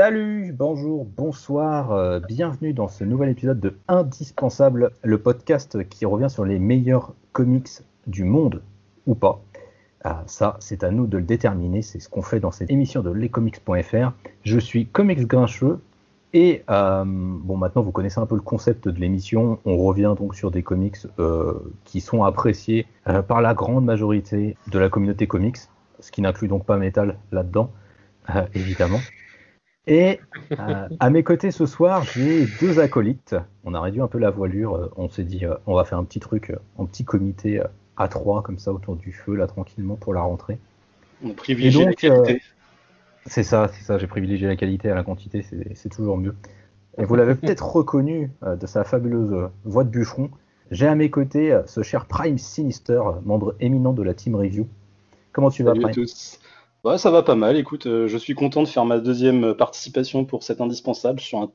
Salut, bonjour, bonsoir, bienvenue dans ce nouvel épisode de Indispensable, le podcast qui revient sur les meilleurs comics du monde, ou pas. Ça, c'est à nous de le déterminer, c'est ce qu'on fait dans cette émission de lescomics.fr. Je suis Comics Grincheux, et maintenant vous connaissez un peu le concept de l'émission, on revient donc sur des comics qui sont appréciés par la grande majorité de la communauté comics, ce qui n'inclut donc pas Metal là-dedans, évidemment. Et à mes côtés ce soir, j'ai deux acolytes. On a réduit un peu la voilure. On s'est dit, on va faire un petit truc, un petit comité à trois, comme ça, autour du feu, là, tranquillement, pour la rentrée. On privilégie la qualité. C'est ça. J'ai privilégié la qualité à la quantité, c'est toujours mieux. Et vous l'avez peut-être reconnu de sa fabuleuse voix de bûcheron. J'ai à mes côtés ce cher Prime Sinister, membre éminent de la Team Review. Comment tu vas, Prime ? Salut à tous. Ouais, ça va pas mal. Écoute, je suis content de faire ma deuxième participation pour cet indispensable sur un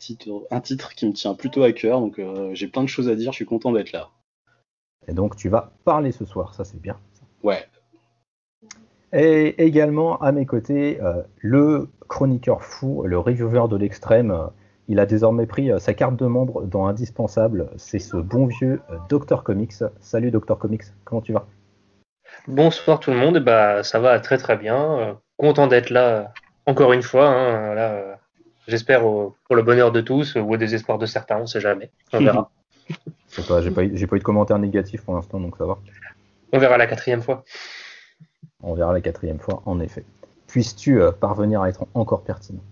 titre qui me tient plutôt à cœur. Donc j'ai plein de choses à dire. Je suis content d'être là. Et donc tu vas parler ce soir, ça c'est bien. Ouais. Et également à mes côtés, le chroniqueur fou, le reviewer de l'extrême. Il a désormais pris sa carte de membre dans Indispensable. C'est ce bon vieux Dr Comics. Salut Dr Comics, comment tu vas ? Bonsoir tout le monde, ça va très très bien. Content d'être là encore une fois. J'espère pour le bonheur de tous ou au désespoir de certains, on sait jamais. On verra. J'ai pas eu de commentaires négatifs pour l'instant, donc ça va. On verra la quatrième fois. On verra la quatrième fois, en effet. Puisses-tu parvenir à être encore pertinent ?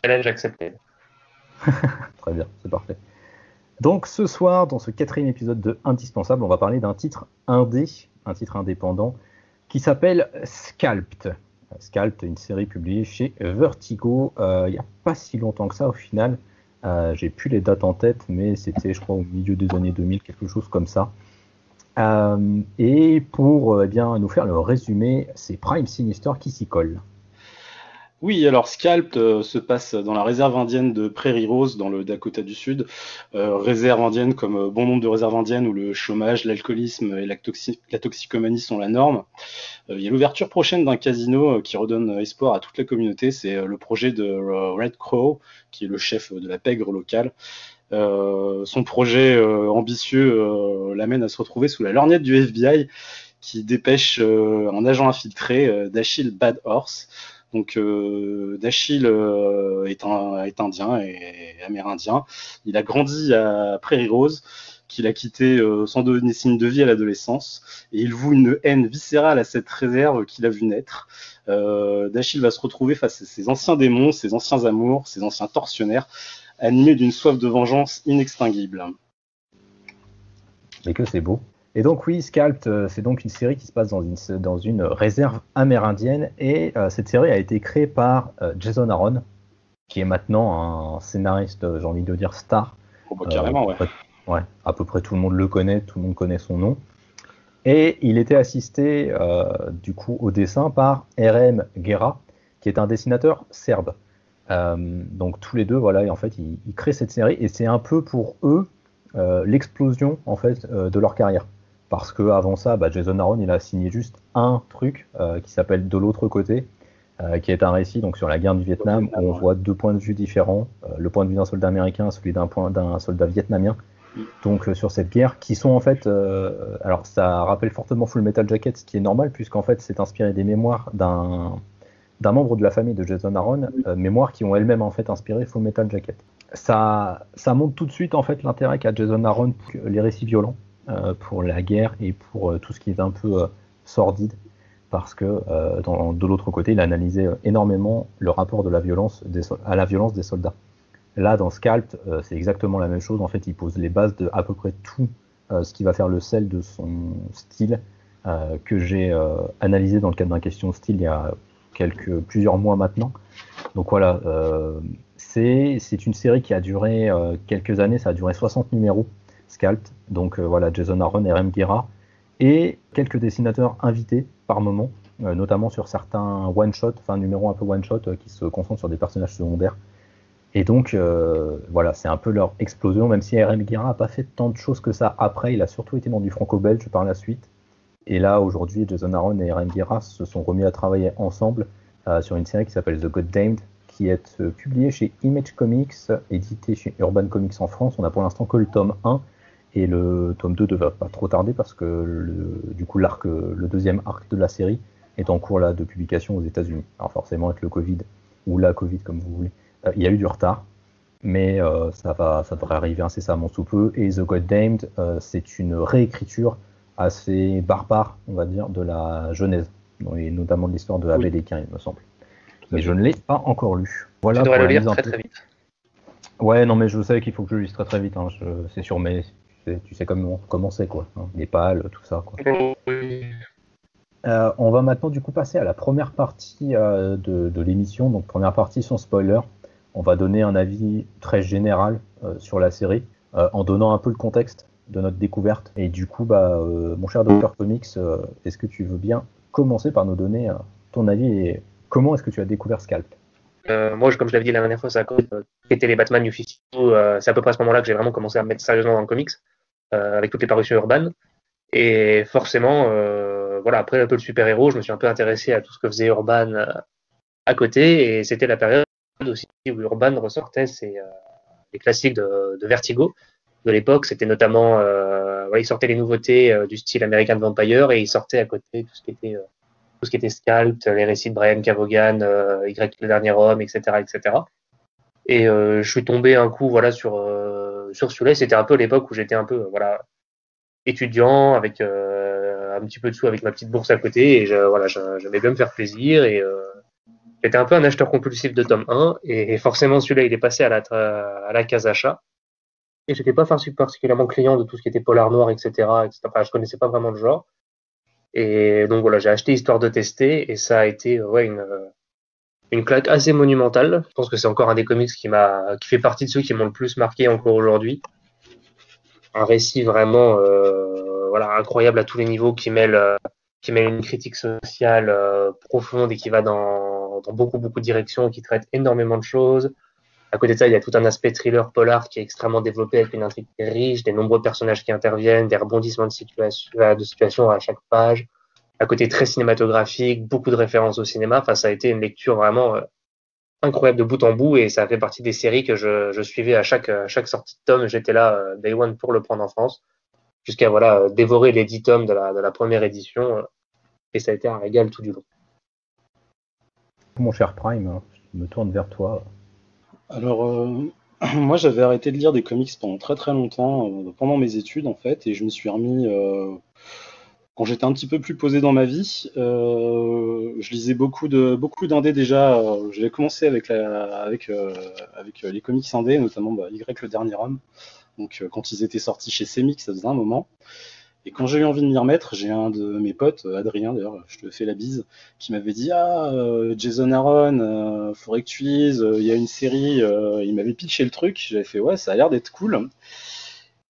Challenge accepté. Très bien, c'est parfait. Donc ce soir, dans ce quatrième épisode de Indispensable, on va parler d'un titre indé, un titre indépendant, qui s'appelle Scalped. Scalped, une série publiée chez Vertigo, il n'y a pas si longtemps que ça au final. J'ai plus les dates en tête, mais c'était je crois au milieu des années 2000, quelque chose comme ça. Et pour nous faire le résumé, c'est Prime Sinister qui s'y colle. Oui, alors Scalped se passe dans la réserve indienne de Prairie Rose, dans le Dakota du Sud. Réserve indienne comme bon nombre de réserves indiennes où le chômage, l'alcoolisme et la toxicomanie sont la norme. Il y a l'ouverture prochaine d'un casino qui redonne espoir à toute la communauté. C'est le projet de Red Crow, qui est le chef de la pègre locale. Son projet ambitieux l'amène à se retrouver sous la lorgnette du FBI qui dépêche un agent infiltré, Dashiell Bad Horse. Donc Dashiell est indien et amérindien. Il a grandi à Prairie Rose, qu'il a quitté sans donner signe de vie à l'adolescence, et il voue une haine viscérale à cette réserve qu'il a vu naître. Dashiell va se retrouver face à ses anciens démons, ses anciens amours, ses anciens tortionnaires, animé d'une soif de vengeance inextinguible. Mais que c'est beau. Et donc oui, Scalped, c'est donc une série qui se passe dans une réserve amérindienne, et cette série a été créée par Jason Aaron, qui est maintenant un scénariste, j'ai envie de dire star. Carrément, ouais. Ouais, à peu près tout le monde le connaît, tout le monde connaît son nom. Et il était assisté du coup au dessin par R.M. Guerra, qui est un dessinateur serbe. Donc tous les deux, voilà, et en fait, ils créent cette série, et c'est un peu pour eux l'explosion en fait de leur carrière. Parce que avant ça, Jason Aaron, il a signé juste un truc qui s'appelle De l'autre côté, qui est un récit donc sur la guerre du Vietnam, où on voit deux points de vue différents, le point de vue d'un soldat américain, celui d'un soldat vietnamien. Donc sur cette guerre, qui sont en fait, alors ça rappelle fortement Full Metal Jacket, ce qui est normal puisqu'en fait c'est inspiré des mémoires d'un membre de la famille de Jason Aaron, mémoires qui ont elles-mêmes en fait inspiré Full Metal Jacket. Ça montre tout de suite en fait l'intérêt qu'a Jason Aaron pour les récits violents, pour la guerre et pour tout ce qui est un peu sordide, parce que de l'autre côté, il a analysé énormément le rapport de la violence à la violence des soldats. Là, dans Scalped, c'est exactement la même chose. En fait, il pose les bases de à peu près tout ce qui va faire le sel de son style, que j'ai analysé dans le cadre d'un question style il y a plusieurs mois maintenant. Donc voilà, c'est une série qui a duré quelques années, ça a duré 60 numéros, Scalped. Donc voilà, Jason Aaron et R.M. Guerra, et quelques dessinateurs invités par moment, notamment sur certains one-shot, enfin numéros un peu one-shot qui se concentrent sur des personnages secondaires. Et donc voilà, c'est un peu leur explosion, même si R.M. Guerra n'a pas fait tant de choses que ça après, il a surtout été dans du franco-belge par la suite. Et là, aujourd'hui, Jason Aaron et R.M. Guerra se sont remis à travailler ensemble sur une série qui s'appelle The Goddamned, qui est publiée chez Image Comics, édité chez Urban Comics en France. On a pour l'instant que le tome 1, et le tome 2 ne va pas trop tarder parce que du coup le deuxième arc de la série est en cours là, de publication aux États-Unis. Alors forcément avec le Covid, ou la Covid comme vous voulez, il y a eu du retard, mais ça devrait arriver incessamment sous peu. Et The Goddamned, c'est une réécriture assez barbare, on va dire, de la Genèse, et notamment de l'histoire de Abel et Caïn, il me semble. Mais je ne l'ai pas encore lu. Voilà, tu devrais le lire très très vite. Ouais, non, mais je sais qu'il faut que je le lise très très vite. Hein. C'est sûr, mais tu sais comment c'est, quoi. Hein. Les pales, tout ça, quoi. Oui. On va maintenant du coup passer à la première partie de l'émission. Donc première partie sans spoiler. On va donner un avis très général sur la série, en donnant un peu le contexte de notre découverte. Et du coup, mon cher Dr Comics, est-ce que tu veux bien commencer par nous donner ton avis et comment est-ce que tu as découvert Scalp? Moi, comme je l'avais dit la dernière fois, ça a été les Batman New 52. C'est à peu près à ce moment-là que j'ai vraiment commencé à me mettre sérieusement dans le comics, avec toutes les parutions urbaines. Et forcément, voilà, après un peu le super-héros, je me suis un peu intéressé à tout ce que faisait Urban à côté. Et c'était la période aussi où Urban ressortait les classiques de Vertigo de l'époque. C'était notamment, il sortait les nouveautés du style American Vampire, et il sortait à côté tout ce qui était Scalp, les récits de Brian Cavogan, Y le dernier homme, etc., etc. Et je suis tombé un coup, voilà, sur celui-là. C'était un peu l'époque où j'étais un peu, voilà, étudiant avec un petit peu de sous, avec ma petite bourse à côté, et j'aimais bien me faire plaisir, et j'étais un peu un acheteur compulsif de tome 1, et forcément celui-là il est passé à la case achat, et j'étais pas particulièrement client de tout ce qui était polar noir, etc., etc. Enfin, je connaissais pas vraiment le genre, et donc voilà, j'ai acheté histoire de tester, et ça a été une claque assez monumentale. Je pense que c'est encore un des comics qui fait partie de ceux qui m'ont le plus marqué encore aujourd'hui. Un récit vraiment incroyable à tous les niveaux, qui mêle une critique sociale profonde, et qui va dans beaucoup de directions, qui traite énormément de choses. À côté de ça, il y a tout un aspect thriller polar qui est extrêmement développé, avec une intrigue riche, des nombreux personnages qui interviennent, des rebondissements de situation à chaque page. À côté, très cinématographique, beaucoup de références au cinéma. Enfin, ça a été une lecture vraiment incroyable de bout en bout, et ça a fait partie des séries que je suivais à chaque sortie de tome. J'étais là day one pour le prendre en France, jusqu'à dévorer les 10 tomes de la première édition, et ça a été un régal tout du long. Mon cher Prime, je me tourne vers toi. Alors, moi j'avais arrêté de lire des comics pendant très très longtemps, pendant mes études en fait, et je me suis remis quand j'étais un petit peu plus posé dans ma vie. Je lisais beaucoup d'indés déjà. J'avais commencé avec les comics indés, notamment Y le dernier homme. Donc quand ils étaient sortis chez Semix, ça faisait un moment. Et quand j'ai eu envie de m'y remettre, j'ai un de mes potes, Adrien d'ailleurs, je te fais la bise, qui m'avait dit Jason Aaron, faudrait que tu lises, il y a une série, il m'avait pitché le truc, j'avais fait ouais, ça a l'air d'être cool.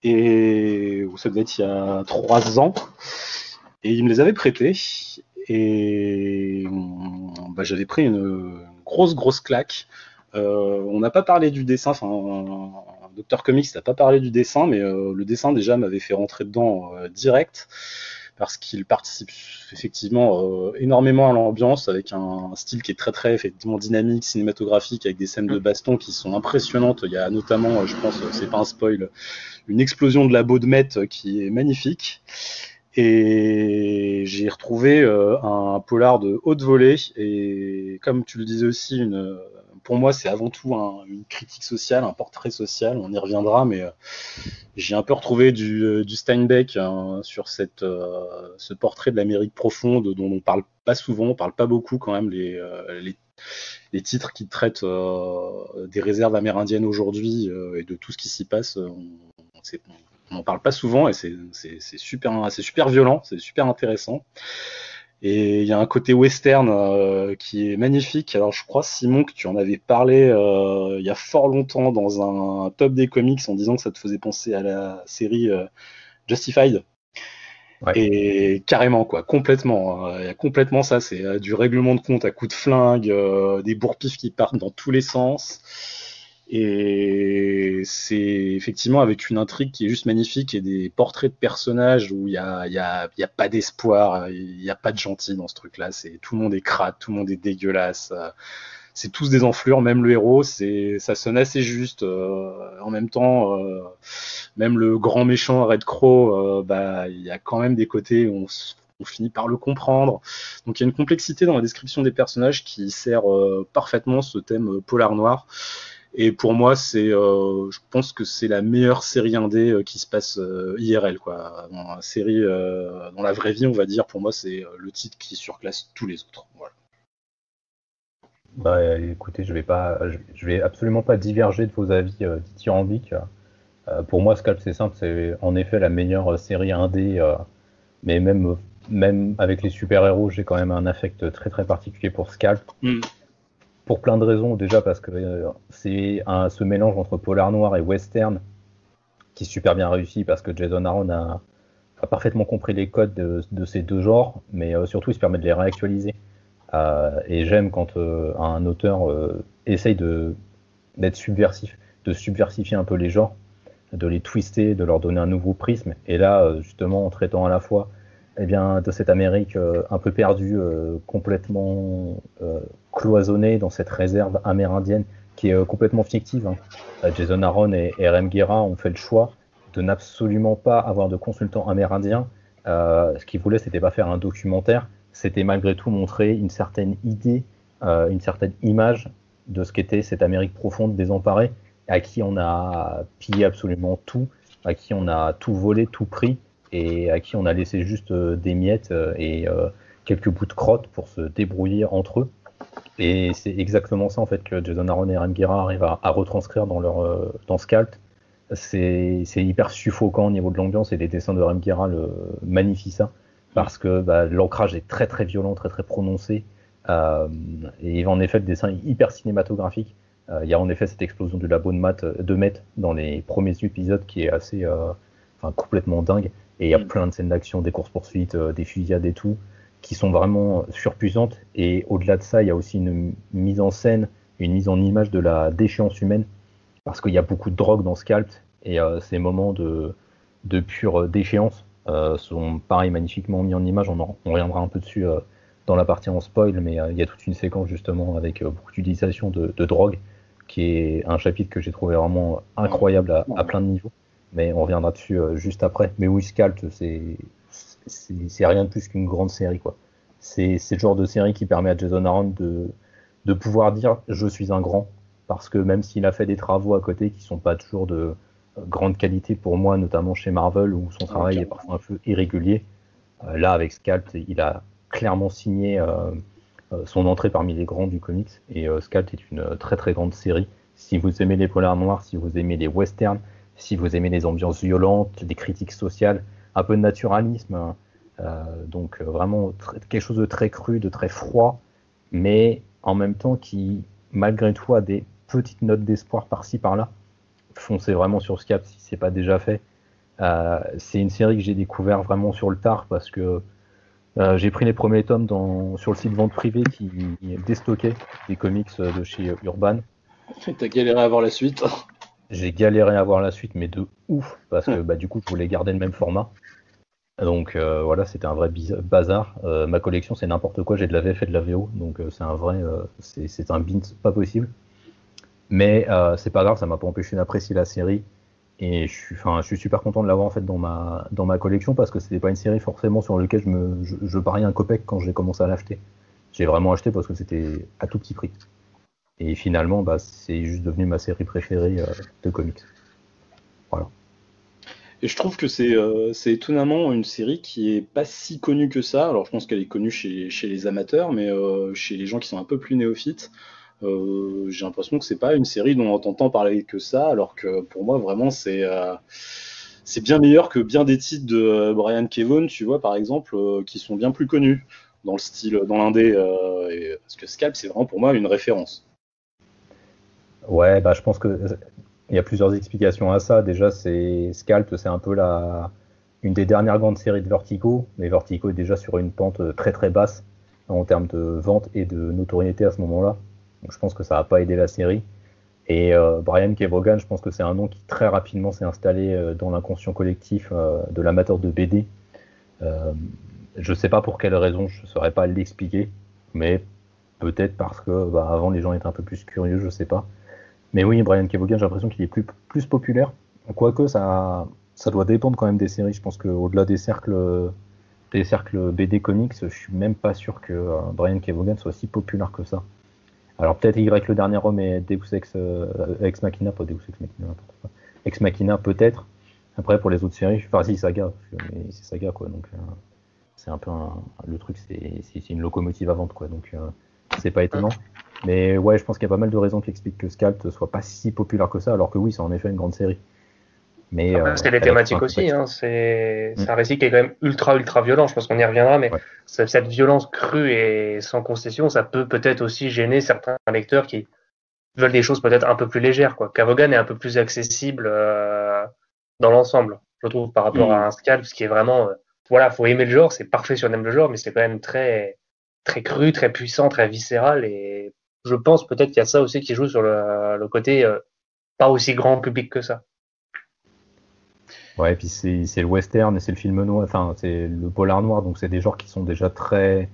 Et ça devait être il y a 3 ans. Et il me les avait prêtés, et j'avais pris une grosse claque. On n'a pas parlé du dessin, Dr Comics n'a pas parlé du dessin, mais le dessin déjà m'avait fait rentrer dedans direct, parce qu'il participe effectivement énormément à l'ambiance, avec un style qui est très très effectivement dynamique, cinématographique, avec des scènes de baston qui sont impressionnantes. Il y a notamment, je pense, c'est pas un spoil, une explosion de la Baudemette qui est magnifique. Et j'ai retrouvé un polar de haute volée, et comme tu le disais aussi, pour moi c'est avant tout une critique sociale, un portrait social, on y reviendra, mais j'ai un peu retrouvé du Steinbeck sur ce portrait de l'Amérique profonde dont on parle pas souvent, on parle pas beaucoup quand même, les titres qui traitent des réserves amérindiennes aujourd'hui et de tout ce qui s'y passe, on n'en parle pas souvent, et c'est super violent, c'est super intéressant. Et il y a un côté western qui est magnifique. Alors je crois, Simon, que tu en avais parlé il y a fort longtemps dans un top des comics, en disant que ça te faisait penser à la série Justified. Ouais. Et carrément, quoi, complètement. Il y a complètement ça, c'est du règlement de compte à coups de flingue, des bourre-pifs qui partent dans tous les sens. Et c'est effectivement avec une intrigue qui est juste magnifique et des portraits de personnages où il y a pas d'espoir, il y a pas de gentil dans ce truc-là. Tout le monde est crade, tout le monde est dégueulasse. C'est tous des enflures, même le héros, ça sonne assez juste. En même temps, même le grand méchant Red Crow, il y a quand même des côtés où on finit par le comprendre. Donc il y a une complexité dans la description des personnages qui sert parfaitement ce thème polar noir. Et pour moi, je pense que c'est la meilleure série indé qui se passe IRL, quoi. Dans la série, dans la vraie vie, on va dire, pour moi, c'est le titre qui surclasse tous les autres. Voilà. Bah, écoutez, je vais absolument pas diverger de vos avis dithyrambiques. Pour moi, Scalp, c'est simple, c'est en effet la meilleure série indé, mais même avec les super-héros, j'ai quand même un affect très très particulier pour Scalp. Pour plein de raisons, déjà parce que c'est ce mélange entre polar noir et western qui est super bien réussi, parce que Jason Aaron a parfaitement compris les codes de ces deux genres, mais surtout il se permet de les réactualiser. Et j'aime quand un auteur essaye d'être subversif, de subversifier un peu les genres, de les twister, de leur donner un nouveau prisme. Et là, justement, en traitant à la fois de cette Amérique un peu perdue, complètement cloisonnée dans cette réserve amérindienne qui est complètement fictive. Hein. Jason Aaron et R.M. Guerra ont fait le choix de n'absolument pas avoir de consultant amérindien. Ce qu'ils voulaient, c'était pas faire un documentaire, c'était malgré tout montrer une certaine idée, une certaine image de ce qu'était cette Amérique profonde, désemparée, à qui on a pillé absolument tout, à qui on a tout volé, tout pris, et à qui on a laissé juste des miettes et quelques bouts de crotte pour se débrouiller entre eux. Et c'est exactement ça en fait que Jason Aaron et R.M. Guerra arrivent à retranscrire dans Scalp. C'est hyper suffocant au niveau de l'ambiance, et les dessins de R.M. Guerra magnifient ça, parce que l'ancrage est très très violent, très très prononcé, et en effet le dessin est hyper cinématographique. Il y a en effet cette explosion du labo de Met dans les premiers épisodes qui est assez complètement dingue, et il y a plein de scènes d'action, des courses-poursuites, des fusillades et tout, qui sont vraiment surpuissantes. Et au-delà de ça, il y a aussi une mise en scène, une mise en image de la déchéance humaine, parce qu'il y a beaucoup de drogue dans Scalp, et ces moments de pure déchéance sont pareil magnifiquement mis en image. On reviendra un peu dessus dans la partie en spoil, mais il y a toute une séquence justement avec beaucoup d'utilisation de drogue, qui est un chapitre que j'ai trouvé vraiment incroyable à plein de niveaux, mais on reviendra dessus juste après. Mais oui, Scalp, c'est rien de plus qu'une grande série, quoi. C'est le genre de série qui permet à Jason Aaron de pouvoir dire je suis un grand, parce que même s'il a fait des travaux à côté qui sont pas toujours de grande qualité pour moi, notamment chez Marvel où son travail est parfois un peu irrégulier, là avec Scalp il a clairement signé son entrée parmi les grands du comics, et Scalp est une très très grande série. Si vous aimez les polars noirs, si vous aimez les westerns, si vous aimez les ambiances violentes, des critiques sociales, un peu de naturalisme, donc vraiment quelque chose de très cru, de très froid, mais en même temps qui malgré tout a des petites notes d'espoir par-ci par-là. Foncez vraiment sur Scalp si c'est pas déjà fait. C'est une série que j'ai découvert vraiment sur le tard, parce que j'ai pris les premiers tomes sur le site vente privée qui déstockait des comics de chez Urban. T'as galéré à avoir la suite. J'ai galéré à avoir la suite, mais de ouf, parce que du coup je voulais garder le même format. Donc voilà, c'était un vrai bazar. Ma collection c'est n'importe quoi, j'ai de la VF et de la VO, donc c'est un vrai, c'est un bint pas possible. Mais c'est pas grave, ça m'a pas empêché d'apprécier la série, et je suis super content de l'avoir en fait dans ma collection, parce que c'était pas une série forcément sur laquelle je pariais un copec quand j'ai commencé à l'acheter. J'ai vraiment acheté parce que c'était à tout petit prix. Et finalement, c'est juste devenu ma série préférée de comics. Voilà. Et je trouve que c'est étonnamment une série qui est pas si connue que ça. Alors je pense qu'elle est connue chez les amateurs, mais chez les gens qui sont un peu plus néophytes, j'ai l'impression que c'est pas une série dont on entend parler que ça, alors que pour moi vraiment c'est bien meilleur que bien des titres de Brian K. Vaughan, tu vois, par exemple, qui sont bien plus connus dans le style, dans l'indé, parce que Scalp c'est vraiment pour moi une référence. Ouais, je pense que il y a plusieurs explications à ça. Déjà, Scalp, c'est un peu une des dernières grandes séries de Vertigo, mais Vertigo est déjà sur une pente très très basse en termes de vente et de notoriété à ce moment-là. Donc je pense que ça n'a pas aidé la série. Et Brian Kevogan, je pense que c'est un nom qui très rapidement s'est installé dans l'inconscient collectif de l'amateur de BD. Je sais pas pour quelle raison, je saurais pas l'expliquer, mais peut-être parce que avant les gens étaient un peu plus curieux, je sais pas. Mais oui, Brian Kevogan, j'ai l'impression qu'il est plus populaire. Quoique ça doit dépendre quand même des séries. Je pense qu'au-delà des cercles BD Comics, je suis même pas sûr que Brian Kevogan soit si populaire que ça. Alors peut-être Y le dernier homme et Deus Ex Machina, pas Deus Ex Machina, n'importe quoi. Ex Machina peut-être. Après pour les autres séries, enfin si Saga, mais c'est Saga quoi, donc c'est un peu le truc, c'est une locomotive à vente quoi, donc c'est pas étonnant. Mais ouais, je pense qu'il y a pas mal de raisons qui expliquent que Scalp soit pas si populaire que ça, alors que oui, c'est en effet une grande série. Mais c'est les thématiques aussi, hein. C'est un récit qui est quand même ultra violent, je pense qu'on y reviendra, mais cette violence crue et sans concession, ça peut-être aussi gêner certains lecteurs qui veulent des choses peut-être un peu plus légères, quoi. Kevogan est un peu plus accessible dans l'ensemble, je trouve, par rapport à un Scalp, ce qui est vraiment voilà, faut aimer le genre, c'est parfait si on aime le genre, mais c'est quand même très cru, très puissant, très viscéral, et je pense peut-être qu'il y a ça aussi qui joue sur le côté pas aussi grand public que ça. Ouais, et puis c'est le western et c'est le film noir, enfin c'est le polar noir, donc c'est des genres qui sont déjà très.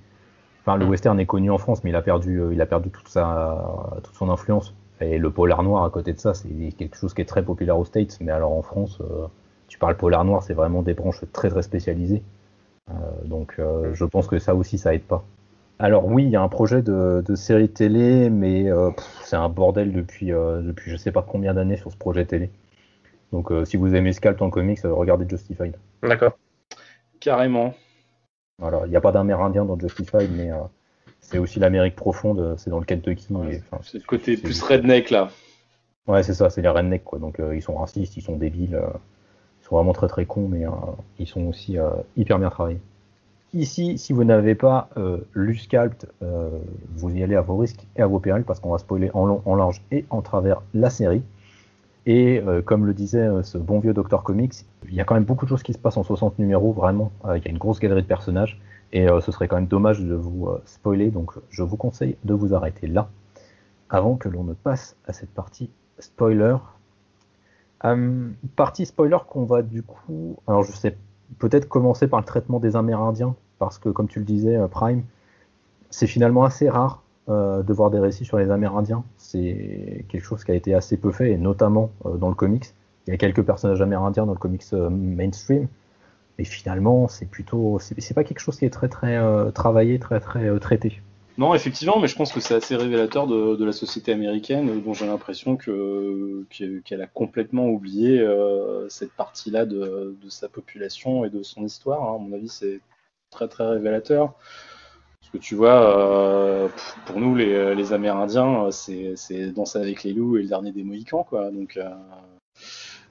Enfin, le western est connu en France, mais il a perdu toute son influence. Et le polar noir à côté de ça, c'est quelque chose qui est très populaire aux States, mais alors en France, tu parles polar noir, c'est vraiment des branches très spécialisées. Donc je pense que ça aussi, ça aide pas. Alors oui, il y a un projet de série télé, mais c'est un bordel depuis je sais pas combien d'années sur ce projet télé. Donc si vous aimez Scalp en comics, regardez Justified. D'accord. Carrément. Alors il n'y a pas d'Amérindien dans Justified, mais c'est aussi l'Amérique profonde, c'est dans le Kentucky. Ouais, c'est le côté plus redneck là. Ouais, c'est ça, c'est les rednecks quoi. Donc ils sont racistes, ils sont débiles, ils sont vraiment très cons, mais ils sont aussi hyper bien travaillés. Ici, si vous n'avez pas lu Scalp, vous y allez à vos risques et à vos périls parce qu'on va spoiler en long, en large et en travers la série. Et comme le disait ce bon vieux Dr Comics, il y a quand même beaucoup de choses qui se passent en 60 numéros, vraiment. Il y a une grosse galerie de personnages et ce serait quand même dommage de vous spoiler, donc je vous conseille de vous arrêter là avant que l'on ne passe à cette partie spoiler. Partie spoiler qu'on va du coup, alors je sais peut-être commencer par le traitement des Amérindiens, parce que comme tu le disais, Prime, c'est finalement assez rare de voir des récits sur les Amérindiens. C'est quelque chose qui a été assez peu fait, et notamment dans le comics. Il y a quelques personnages amérindiens dans le comics mainstream, mais finalement, c'est pas quelque chose qui est très travaillé, très traité. Non, effectivement, mais je pense que c'est assez révélateur de la société américaine, dont j'ai l'impression qu'elle a complètement oublié cette partie-là de sa population et de son histoire. Hein. À mon avis, c'est très révélateur. Parce que tu vois, pour nous, les Amérindiens, c'est Danse avec les loups et le dernier des Mohicans, quoi. Donc,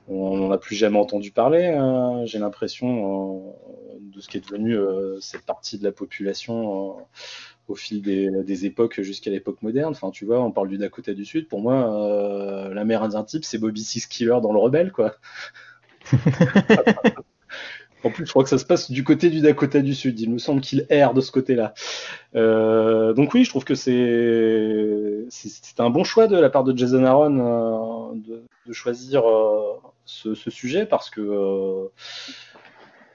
on n'en a plus jamais entendu parler. J'ai l'impression de ce qui est devenu cette partie de la population au fil des époques jusqu'à l'époque moderne. Enfin, tu vois, on parle du Dakota du Sud. Pour moi, l'Amérindien type, c'est Bobby Six Killer dans le Rebelle, quoi. En plus, je crois que ça se passe du côté du Dakota du Sud. Il me semble qu'il erre de ce côté-là. Donc oui, je trouve que c'est un bon choix de la part de Jason Aaron de choisir ce sujet parce que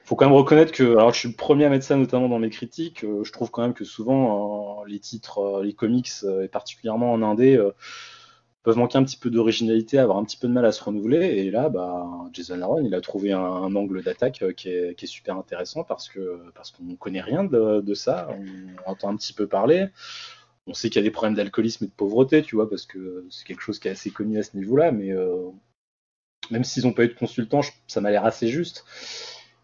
faut quand même reconnaître que, alors je suis le premier à mettre ça notamment dans mes critiques, je trouve quand même que souvent les titres, les comics, et particulièrement en indé, peuvent manquer un petit peu d'originalité, avoir un petit peu de mal à se renouveler. Et là, Jason Aaron, il a trouvé un angle d'attaque qui est super intéressant parce qu'on ne connaît rien de ça. On entend un petit peu parler. On sait qu'il y a des problèmes d'alcoolisme et de pauvreté, tu vois, parce que c'est quelque chose qui est assez connu à ce niveau-là. Mais même s'ils n'ont pas eu de consultant, ça m'a l'air assez juste.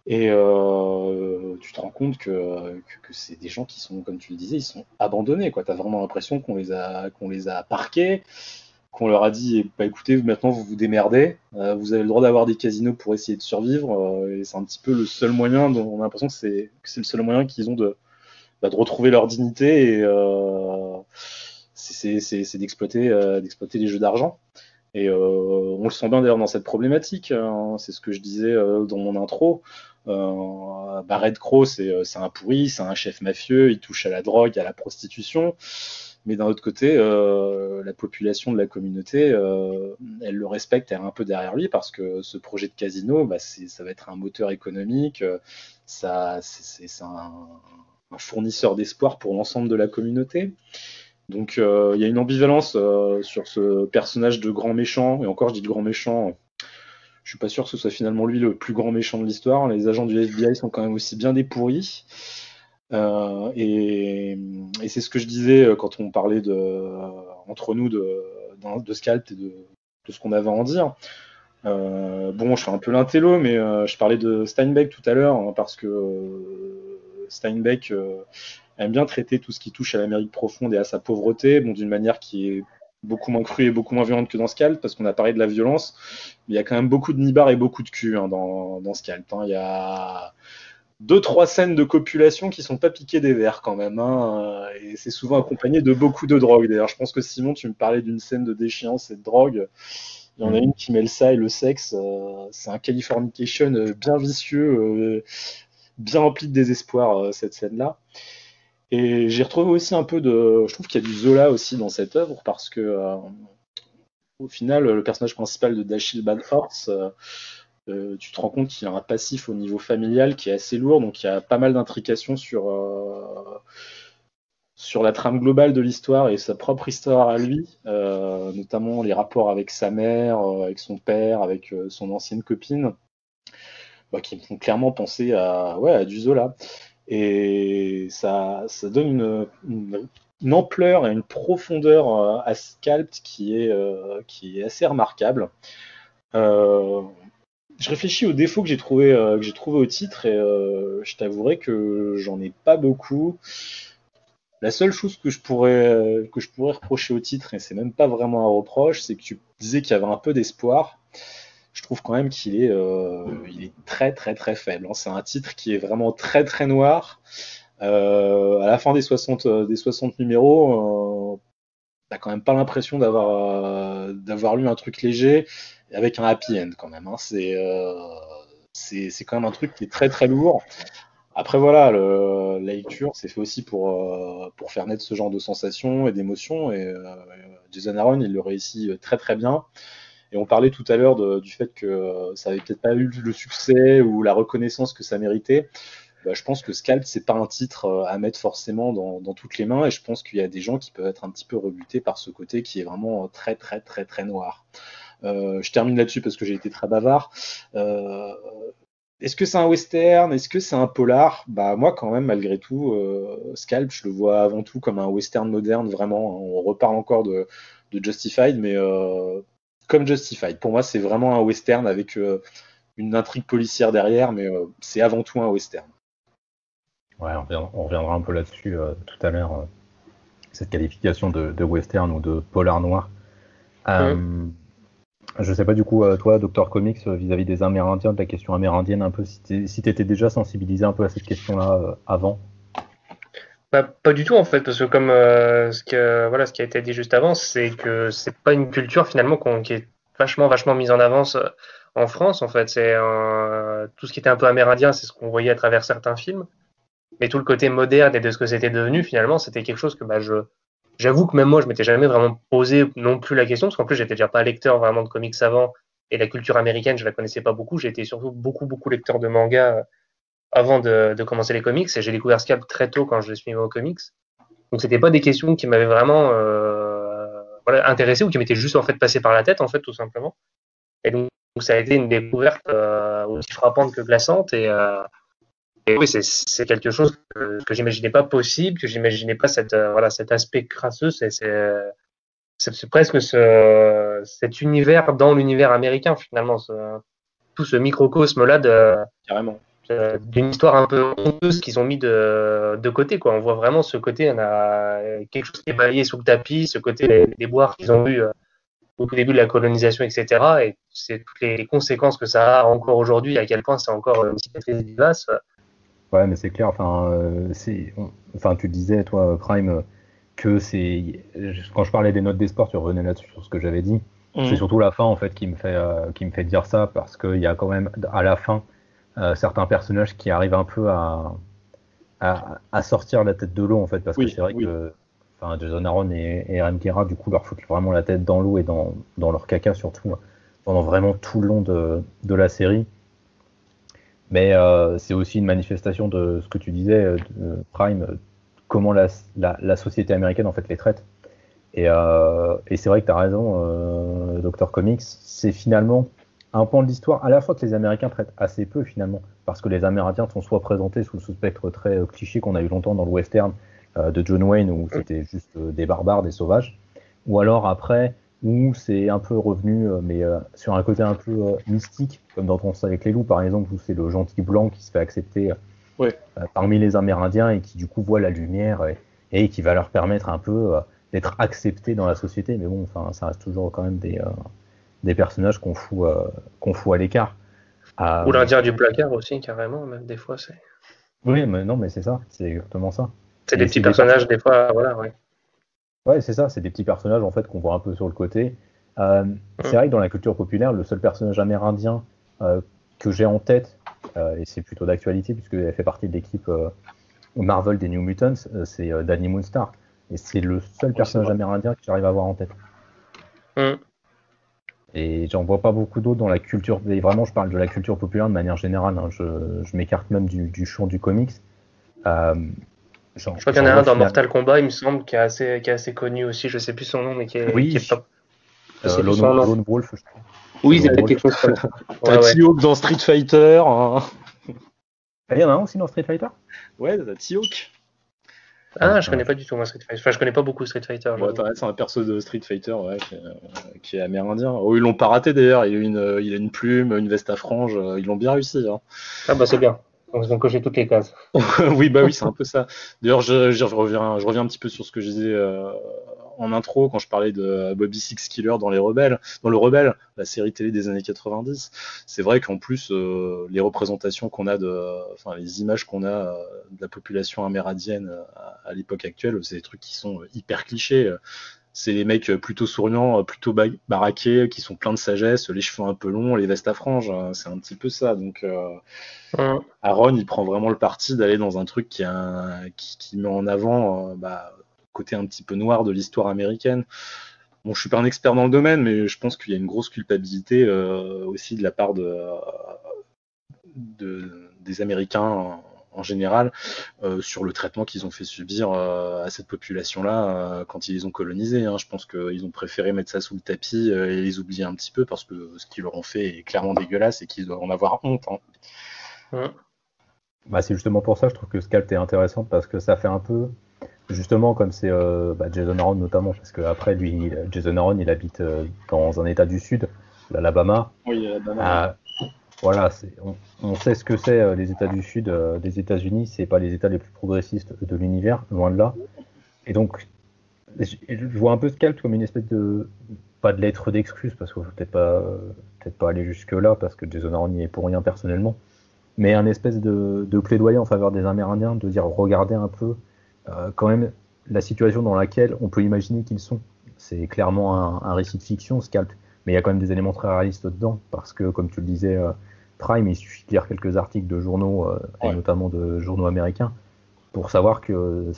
Et tu te rends compte que c'est des gens qui sont, comme tu le disais, ils sont abandonnés. Tu as vraiment l'impression qu'on les a parqués, qu'on leur a dit écoutez, maintenant vous vous démerdez, vous avez le droit d'avoir des casinos pour essayer de survivre, et c'est un petit peu le seul moyen dont on a l'impression que c'est le seul moyen qu'ils ont de retrouver leur dignité, et c'est d'exploiter les jeux d'argent. Et on le sent bien d'ailleurs dans cette problématique, hein, c'est ce que je disais dans mon intro. Red Crow, c'est un pourri, c'est un chef mafieux, il touche à la drogue, à la prostitution. Mais d'un autre côté, la population de la communauté, elle le respecte, elle est un peu derrière lui parce que ce projet de casino, ça va être un moteur économique, c'est un fournisseur d'espoir pour l'ensemble de la communauté. Donc il y a une ambivalence sur ce personnage de grand méchant, et encore je dis de grand méchant, je suis pas sûr que ce soit finalement lui le plus grand méchant de l'histoire. Les agents du FBI sont quand même aussi bien des pourris. Et c'est ce que je disais quand on parlait entre nous de Scalp et de ce qu'on avait à en dire. Bon, je fais un peu l'intello, mais je parlais de Steinbeck tout à l'heure, hein, parce que Steinbeck aime bien traiter tout ce qui touche à l'Amérique profonde et à sa pauvreté, bon, d'une manière qui est beaucoup moins crue et beaucoup moins violente que dans Scalp, parce qu'on a parlé de la violence, mais il y a quand même beaucoup de nibards et beaucoup de cul, hein, dans Scalp. Hein. Il y a 2-3 scènes de copulation qui sont pas piquées des verres quand même, hein, et c'est souvent accompagné de beaucoup de drogue. D'ailleurs, je pense que Simon, tu me parlais d'une scène de déchéance et de drogue. Il y en a une qui mêle ça et le sexe. C'est un Californication bien vicieux, bien rempli de désespoir, cette scène-là. Et j'ai retrouvé aussi un peu je trouve qu'il y a du Zola aussi dans cette œuvre, parce que au final, le personnage principal de Dashiell Bad Horse, tu te rends compte qu'il y a un passif au niveau familial qui est assez lourd, donc il y a pas mal d'intrications sur la trame globale de l'histoire et sa propre histoire à lui, notamment les rapports avec sa mère, avec son père, avec son ancienne copine, qui me font clairement penser à du Zola. Et ça donne une ampleur et une profondeur à Scalp qui est assez remarquable. Je réfléchis aux défauts que j'ai trouvé au titre, et je t'avouerai que j'en ai pas beaucoup. La seule chose que je pourrais reprocher au titre, et c'est même pas vraiment un reproche, c'est que tu disais qu'il y avait un peu d'espoir. Je trouve quand même qu'il est très très très faible. C'est un titre qui est vraiment très très noir. À la fin des 60 numéros, t'as quand même pas l'impression d'avoir lu un truc léger avec un happy end quand même. Hein. C'est quand même un truc qui est très très lourd. Après voilà, la lecture c'est fait aussi pour faire naître ce genre de sensations et d'émotions, et Jason Aaron il le réussit très très bien. Et on parlait tout à l'heure du fait que ça avait peut-être pas eu le succès ou la reconnaissance que ça méritait. Je pense que Scalp c'est pas un titre à mettre forcément dans toutes les mains, et je pense qu'il y a des gens qui peuvent être un petit peu rebutés par ce côté qui est vraiment très très très très noir. Je termine là-dessus parce que j'ai été très bavard. Est-ce que c'est un western? Est-ce que c'est un polar? Moi, quand même, malgré tout, Scalp, je le vois avant tout comme un western moderne, vraiment. On reparle encore de Justified, mais comme Justified. Pour moi, c'est vraiment un western avec une intrigue policière derrière, mais c'est avant tout un western. Ouais, on reviendra un peu là-dessus tout à l'heure, cette qualification de western ou de polar noir. Je sais pas du coup, toi, Dr Comics, vis-à-vis des Amérindiens, de la question amérindienne, un peu, si t'étais déjà sensibilisé un peu à cette question-là avant. Pas du tout en fait, parce que comme ce qui a été dit juste avant, c'est que c'est pas une culture finalement qui est vachement mise en avance en France en fait. C'est tout ce qui était un peu amérindien, c'est ce qu'on voyait à travers certains films, mais tout le côté moderne et de ce que c'était devenu finalement, c'était quelque chose que j'avoue que même moi je m'étais jamais vraiment posé non plus la question, parce qu'en plus j'étais déjà pas lecteur vraiment de comics avant, et la culture américaine je la connaissais pas beaucoup. J'ai été surtout beaucoup lecteur de manga avant de commencer les comics, et j'ai découvert Scalp très tôt quand je me suis mis aux comics. Donc c'était pas des questions qui m'avaient vraiment intéressé, ou qui m'étaient juste en fait passées par la tête en fait tout simplement. Et donc ça a été une découverte aussi frappante que glaçante, et oui c'est quelque chose que j'imaginais pas possible, que j'imaginais pas cet aspect crasseux. C'est presque cet univers dans l'univers américain finalement, tout ce microcosme là Carrément. D'une histoire un peu honteuse qu'ils ont mis de côté, quoi. On voit vraiment ce côté, on a quelque chose qui est balayé sous le tapis, ce côté des déboires qu'ils ont eu au tout début de la colonisation, etc. Et c'est toutes les conséquences que ça a encore aujourd'hui, à quel point c'est encore une cicatrice vivace. Ouais, mais c'est clair. Tu disais, toi, Prime, que quand je parlais des notes d'espoir, tu revenais là-dessus sur ce que j'avais dit. C'est surtout la fin en fait qui me fait dire ça, parce qu'il y a quand même à la fin certains personnages qui arrivent un peu à sortir la tête de l'eau en fait, parce que c'est vrai que enfin, Jason Aaron et R.M. Guerra, du coup, leur foutent vraiment la tête dans l'eau et dans leur caca, surtout, pendant vraiment tout le long de la série. Mais c'est aussi une manifestation de ce que tu disais, Prime, comment la société américaine, en fait, les traite. Et c'est vrai que tu as raison, Dr. Comics, c'est finalement un pan de l'histoire à la fois que les Américains traitent assez peu, finalement, parce que les Amérindiens sont soit présentés sous ce spectre très cliché qu'on a eu longtemps dans le western de John Wayne, où c'était juste des barbares, des sauvages, ou alors après, où c'est un peu revenu, mais sur un côté un peu mystique, comme dans Danse avec les loups, par exemple, où c'est le gentil blanc qui se fait accepter parmi les Amérindiens et qui, du coup, voit la lumière et qui va leur permettre un peu d'être accepté dans la société. Mais bon, enfin, ça reste toujours quand même des personnages qu'on fout à l'écart. Ou l'Indien du placard aussi, carrément, même des fois. Oui, mais non, mais c'est ça, c'est exactement ça. C'est des petits personnages, des fois, voilà, ouais. Ouais, c'est ça, c'est des petits personnages en fait qu'on voit un peu sur le côté. C'est vrai que dans la culture populaire, le seul personnage amérindien que j'ai en tête, et c'est plutôt d'actualité puisqu'elle fait partie de l'équipe Marvel des New Mutants, c'est Danny Moonstar. Et c'est le seul personnage amérindien que j'arrive à avoir en tête. Et j'en vois pas beaucoup d'autres dans la culture. Et vraiment, je parle de la culture populaire de manière générale. Hein. Je m'écarte même du champ du comics. Je crois qu'il y en a un dans Mortal Kombat, il me semble, qui est assez connu aussi. Je sais plus son nom, mais qui est top. Lone Wolf, je crois. Oui, c'était quelque chose comme ça. T'as T-Hawk dans Street Fighter. Hein. Il y en a un aussi dans Street Fighter ? Ouais, t'as T-Hawk. Ah, je connais pas du tout moi Street Fighter. Enfin, je connais pas beaucoup Street Fighter. Ouais, c'est un perso de Street Fighter qui est amérindien. Oh, ils l'ont pas raté d'ailleurs. Il a une plume, une veste à franges. Ils l'ont bien réussi. Hein. Ah bah c'est bien. Donc, ils ont coché toutes les cases. Oui, c'est un peu ça. D'ailleurs, je reviens un petit peu sur ce que je disais en intro quand je parlais de Bobby Six Killer dans le Rebelle, la série télé des années 90. C'est vrai qu'en plus, les représentations qu'on a les images qu'on a de la population amérindienne à l'époque actuelle, c'est des trucs qui sont hyper clichés. C'est des mecs plutôt souriants, plutôt baraqués, qui sont pleins de sagesse, les cheveux un peu longs, les vestes à franges. C'est un petit peu ça. Donc, Aaron, il prend vraiment le parti d'aller dans un truc qui met en avant côté un petit peu noir de l'histoire américaine. Bon, je suis pas un expert dans le domaine, mais je pense qu'il y a une grosse culpabilité aussi de la part des Américains en général sur le traitement qu'ils ont fait subir à cette population-là quand ils les ont colonisés. Hein. Je pense qu'ils ont préféré mettre ça sous le tapis et les oublier un petit peu parce que ce qu'ils leur ont fait est clairement dégueulasse et qu'ils doivent en avoir honte. Hein. C'est justement pour ça, je trouve que Scalp est intéressant parce que ça fait un peu, justement, comme c'est Jason Aaron notamment, parce qu'après, lui, Jason Aaron, il habite dans un état du sud, l'Alabama. Oui, l'Alabama. Voilà, on sait ce que c'est les États du Sud des États-Unis, c'est pas les États les plus progressistes de l'univers, loin de là. Et donc, je vois un peu Scalp comme une espèce de, pas de lettre d'excuse, parce qu'il faut peut-être pas aller jusque-là, parce que Jason Aaron n'y est pour rien personnellement, mais un espèce de plaidoyer en faveur des Amérindiens, de dire regardez un peu quand même la situation dans laquelle on peut imaginer qu'ils sont. C'est clairement un récit de fiction, Scalp, mais il y a quand même des éléments très réalistes dedans, parce que comme tu le disais, Prime, il suffit de lire quelques articles de journaux, et notamment de journaux américains, pour savoir que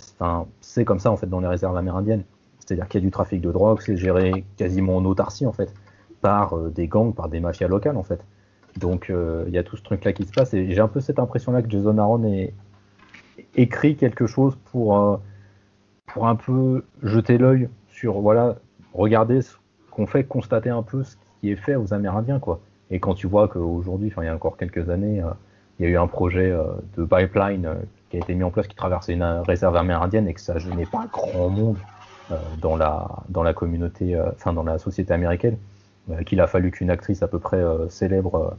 c'est comme ça en fait dans les réserves amérindiennes. C'est-à-dire qu'il y a du trafic de drogue, c'est géré quasiment en autarcie en fait, par des gangs, par des mafias locales en fait. Donc il y a tout ce truc-là qui se passe, et j'ai un peu cette impression-là que Jason Aaron ait écrit quelque chose pour un peu jeter l'œil sur, regarder ce qu'on fait, constater un peu ce qui est fait aux Amérindiens, quoi. Et quand tu vois qu'aujourd'hui, il y a encore quelques années, il y a eu un projet de pipeline qui a été mis en place qui traversait une réserve amérindienne et que ça gênait pas grand monde dans la communauté, dans la société américaine, qu'il a fallu qu'une actrice à peu près célèbre,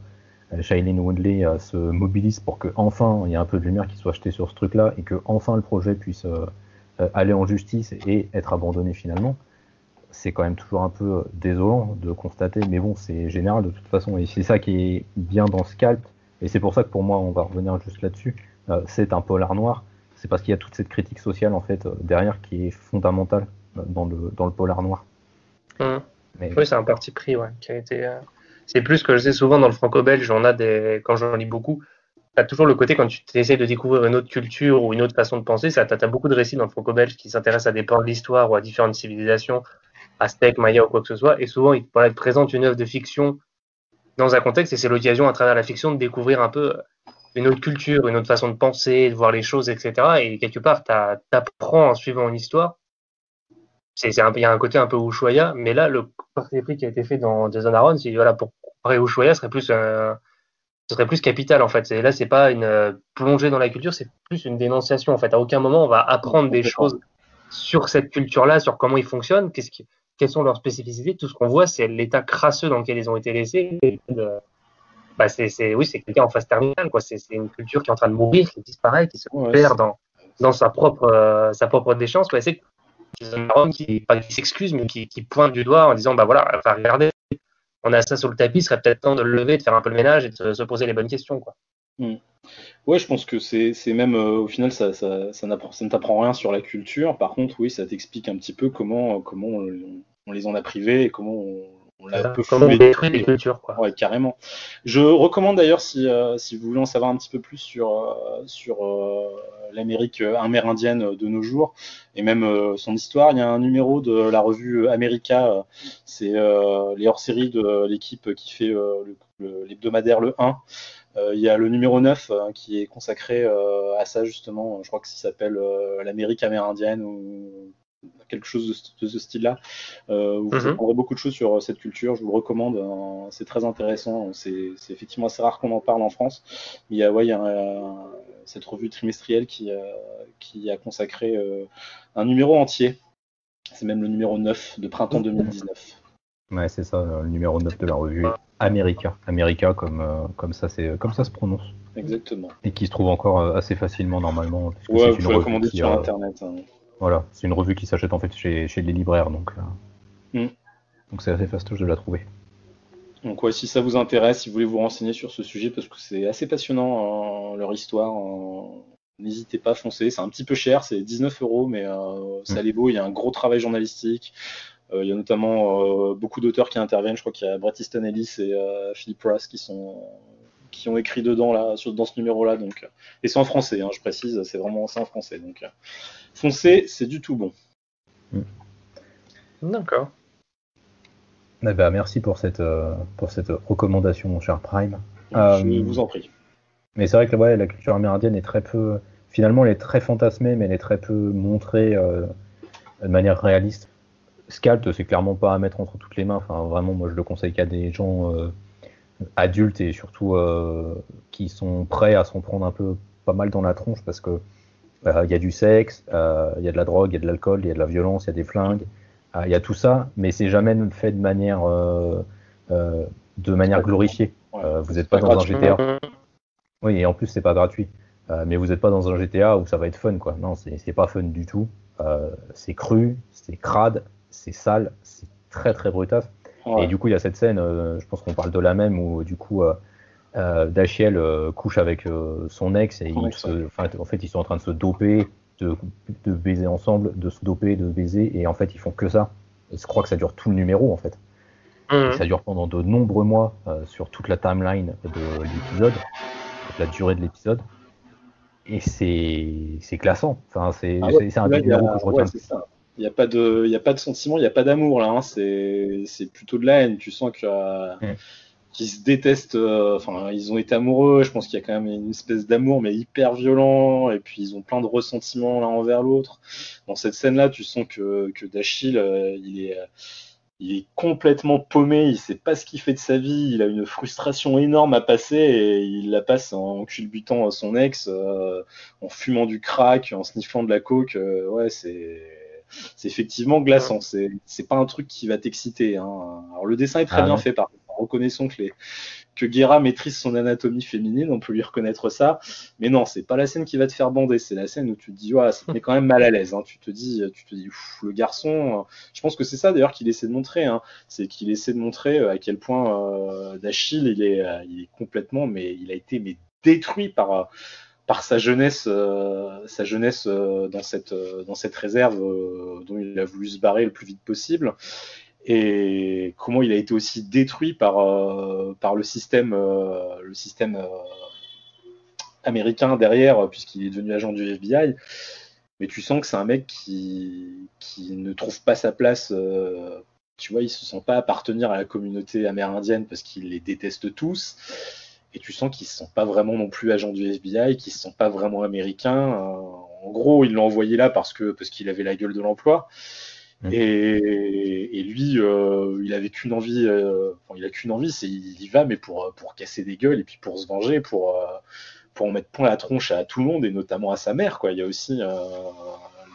Shailene Woodley, se mobilise pour que enfin il y ait un peu de lumière qui soit jetée sur ce truc-là et que enfin le projet puisse aller en justice et être abandonné finalement. C'est quand même toujours un peu désolant de constater, mais bon, c'est général de toute façon, et c'est ça qui est bien dans Scalp, et c'est pour ça que pour moi, on va revenir juste là-dessus, c'est un polar noir, c'est parce qu'il y a toute cette critique sociale en fait derrière qui est fondamentale dans le polar noir. Mais... Oui, c'est un parti pris, qui a été. C'est plus que je sais souvent dans le franco-belge, quand j'en lis beaucoup, as toujours le côté, quand tu essaies de découvrir une autre culture ou une autre façon de penser, tu as beaucoup de récits dans le franco-belge qui s'intéressent à des pans de l'histoire ou à différentes civilisations, aztèques, mayas ou quoi que ce soit, et souvent ils te présentent une œuvre de fiction dans un contexte, et c'est l'occasion à travers la fiction de découvrir un peu une autre culture, une autre façon de penser, de voir les choses, etc. Et quelque part, tu apprends en suivant une histoire. Il y a un côté un peu Ushuaïa, mais là, le parti pris qui a été fait dans Jason Aaron, c'est voilà, pour comparer Ushuaïa, ce serait plus capital en fait. Là, c'est pas une plongée dans la culture, c'est plus une dénonciation en fait. À aucun moment, on va apprendre des choses sur cette culture-là, sur comment ils fonctionnent, quelles sont leurs spécificités. Tout ce qu'on voit, c'est l'état crasseux dans lequel ils ont été laissés. C'est quelqu'un en phase terminale, quoi. C'est une culture qui est en train de mourir, qui disparaît, qui se perd dans sa propre déchéance. Ouais, c'est un homme qui s'excuse, mais qui pointe du doigt en disant, bah voilà, enfin, regardez, on a ça sur le tapis, il serait peut-être temps de le lever, de faire un peu le ménage et de se poser les bonnes questions, quoi. Ouais, je pense que c'est même au final ça ne t'apprend rien sur la culture. Par contre, oui, ça t'explique un petit peu comment on les en a privés et comment on l'a un peu floué. Détruit les cultures, quoi. Ouais, carrément. Je recommande d'ailleurs si vous voulez en savoir un petit peu plus sur l'Amérique amérindienne de nos jours et même son histoire, il y a un numéro de la revue America, c'est les hors-séries de l'équipe qui fait l'hebdomadaire Le 1. Il y a le numéro 9 qui est consacré à ça justement, je crois que ça s'appelle l'Amérique amérindienne ou quelque chose de ce style-là. Vous apprendrez beaucoup de choses sur cette culture, je vous le recommande, c'est très intéressant, c'est effectivement assez rare qu'on en parle en France. Il y a cette revue trimestrielle qui a consacré un numéro entier, c'est même le numéro 9 de printemps 2019. Ouais, c'est ça, le numéro 9 de la revue America. America, comme ça se prononce. Exactement. Et qui se trouve encore assez facilement, normalement. Ouais, vous pouvez la commander sur Internet. Voilà, c'est une revue qui s'achète en fait chez les libraires, donc c'est assez fastoche de la trouver. Donc ouais, si ça vous intéresse, si vous voulez vous renseigner sur ce sujet, parce que c'est assez passionnant, leur histoire, n'hésitez pas à foncer. C'est un petit peu cher, c'est 19 €, mais ça l'est beau, il y a un gros travail journalistique. Il y a notamment beaucoup d'auteurs qui interviennent. Je crois qu'il y a Bret Easton Ellis et Philip Ross qui ont écrit dedans là, dans ce numéro-là. Donc, et c'est en français, je précise, c'est en français. Donc, foncez, c'est du tout bon. D'accord. Eh ben, merci pour cette recommandation, mon cher Prime. Je vous en prie. Mais c'est vrai que la culture amérindienne est très peu. Finalement, elle est très fantasmée, mais elle est très peu montrée de manière réaliste. Scalp, c'est clairement pas à mettre entre toutes les mains. Enfin, vraiment, moi, je le conseille qu'à des gens adultes et surtout qui sont prêts à s'en prendre un peu pas mal dans la tronche parce que il y a du sexe, il y a de la drogue, il y a de l'alcool, il y a de la violence, il y a des flingues, il y a tout ça, mais c'est jamais fait de manière glorifiée. Vous n'êtes pas dans un GTA. Oui, et en plus, c'est pas gratuit. Mais vous n'êtes pas dans un GTA où ça va être fun, quoi. Non, c'est pas fun du tout. C'est cru, c'est crade, c'est sale, c'est très très brutasse. Ouais. Et du coup, il y a cette scène, je pense qu'on parle de la même, où du coup, Dachiel couche avec son ex et en fait, ils sont en train de se doper, de baiser ensemble, de se doper, de baiser, et en fait, ils font que ça. Et je crois que ça dure tout le numéro, en fait. Et ça dure pendant de nombreux mois sur toute la timeline de l'épisode, la durée de l'épisode. Et c'est classant. Enfin, c'est un des numéros que je retiens. C'est ça. Il n'y a pas de sentiment, il n'y a pas d'amour là. C'est plutôt de la haine. Tu sens qu'ils se détestent. Ils ont été amoureux. Je pense qu'il y a quand même une espèce d'amour, mais hyper violent. Et puis ils ont plein de ressentiments l'un envers l'autre. Dans cette scène-là, tu sens que Dashiell, il est complètement paumé, il sait pas ce qu'il fait de sa vie, il a une frustration énorme à passer et il la passe en culbutant son ex, en fumant du crack, en sniffant de la coke. C'est effectivement glaçant. C'est pas un truc qui va t'exciter. Alors le dessin est très bien fait, par contre. Reconnaissons que Guerra maîtrise son anatomie féminine, on peut lui reconnaître ça. Mais non, c'est pas la scène qui va te faire bander, c'est la scène où tu te dis, ça te met quand même mal à l'aise. Tu te dis, le garçon. Je pense que c'est ça d'ailleurs qu'il essaie de montrer. C'est qu'il essaie de montrer à quel point Dashiell, il est complètement, mais il a été détruit par sa jeunesse, dans cette réserve dont il a voulu se barrer le plus vite possible. Et comment il a été aussi détruit par le système américain derrière, puisqu'il est devenu agent du FBI. Mais tu sens que c'est un mec qui ne trouve pas sa place. Tu vois, il se sent pas appartenir à la communauté amérindienne parce qu'il les déteste tous. Et tu sens qu'il se sent pas vraiment non plus agent du FBI, qu'il se sent pas vraiment américain. En gros, il l'a envoyé là parce qu'il avait la gueule de l'emploi. Et lui, il avait qu'une envie. Il a qu'une envie, c'est il y va, mais pour casser des gueules et puis pour se venger, pour en mettre plein la tronche à tout le monde et notamment à sa mère, quoi. Il y a aussi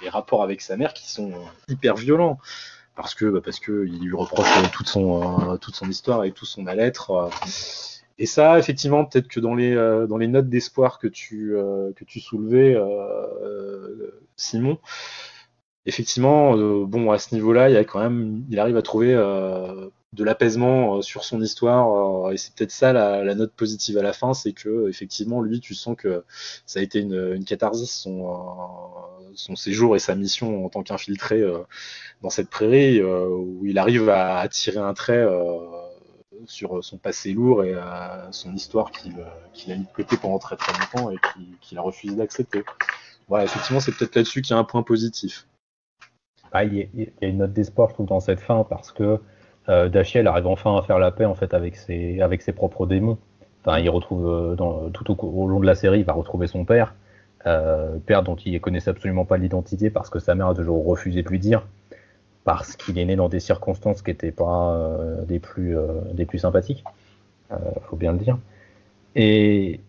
les rapports avec sa mère qui sont hyper violents parce que il lui reproche toute son histoire et tout son mal-être. Et ça, effectivement, peut-être que dans les notes d'espoir que tu soulevais, Simon, effectivement, bon, à ce niveau-là, il arrive à trouver de l'apaisement sur son histoire, et c'est peut-être ça la note positive à la fin, c'est que effectivement, lui, tu sens que ça a été une catharsis, son séjour et sa mission en tant qu'infiltré dans cette prairie, où il arrive à tirer un trait sur son passé lourd et son histoire qu'il a mis de côté pendant très très longtemps et qu'il a refusé d'accepter. Voilà, effectivement, c'est peut-être là-dessus qu'il y a un point positif. Il y a une note d'espoir, je trouve, dans cette fin, parce que Dashiell arrive enfin à faire la paix en fait avec ses propres démons. Enfin, il retrouve tout au long de la série, il va retrouver son père, père dont il ne connaissait absolument pas l'identité parce que sa mère a toujours refusé de lui dire, parce qu'il est né dans des circonstances qui n'étaient pas des plus sympathiques, faut bien le dire. Et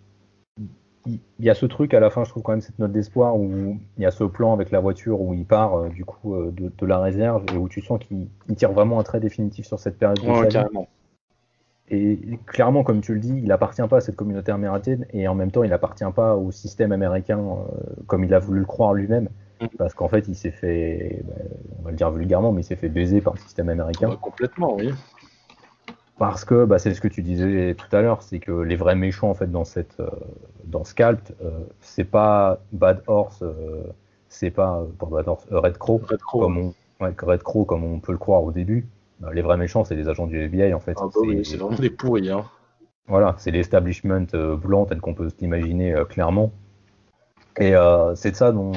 il y a ce truc à la fin, je trouve quand même cette note d'espoir où il y a ce plan avec la voiture où il part du coup de la réserve et où tu sens qu'il tire vraiment un trait définitif sur cette période de sa vie. Carrément. Et clairement, comme tu le dis, il appartient pas à cette communauté amérindienne et en même temps, il appartient pas au système américain comme il a voulu le croire lui-même, parce qu'en fait, il s'est fait, on va le dire vulgairement, mais il s'est fait baiser par le système américain. Complètement, oui. Parce que c'est ce que tu disais tout à l'heure, c'est que les vrais méchants en fait dans Scalped, c'est pas Bad Horse, c'est pas Bad Horse, Red Crow, Red Crow comme on peut le croire au début. Les vrais méchants, c'est les agents du FBI en fait. C'est vraiment des pourris. Hein. Voilà, c'est l'establishment blanc tel qu'on peut s'imaginer clairement. Et c'est de ça dont,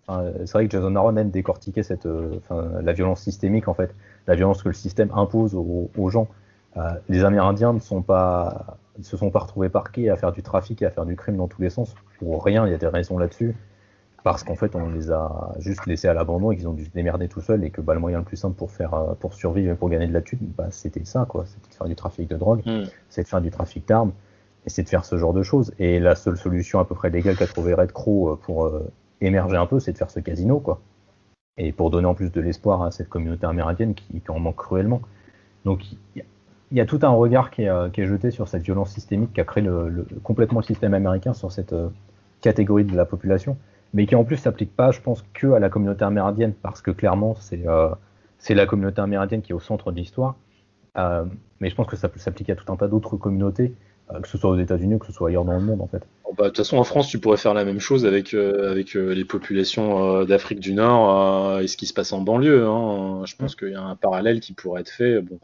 c'est vrai que Jason Aaron aime décortiquer la violence systémique en fait, la violence que le système impose aux gens. Les Amérindiens ne se sont pas retrouvés parqués à faire du trafic et à faire du crime dans tous les sens. Pour rien, il y a des raisons là-dessus. Parce qu'en fait, on les a juste laissés à l'abandon et qu'ils ont dû se démerder tout seuls et que le moyen le plus simple pour survivre et pour gagner de la thune, c'était ça, quoi. C'était de faire du trafic de drogue, c'est de faire du trafic d'armes et c'est de faire ce genre de choses. Et la seule solution à peu près légale qu'a trouvé Red Crow pour émerger un peu, c'est de faire ce casino, quoi. Et pour donner en plus de l'espoir à cette communauté amérindienne qui en manque cruellement. Donc, il y a tout un regard qui est jeté sur cette violence systémique qui a créé complètement le système américain sur cette catégorie de la population, mais qui en plus s'applique pas, je pense, que à la communauté amérindienne, parce que clairement, c'est la communauté amérindienne qui est au centre de l'histoire, mais je pense que ça peut s'appliquer à tout un tas d'autres communautés, que ce soit aux États-Unis ou que ce soit ailleurs dans le monde, en fait. De toute façon, en France, tu pourrais faire la même chose avec les populations d'Afrique du Nord et ce qui se passe en banlieue. Hein. Je pense qu'il y a un parallèle qui pourrait être fait. Bon.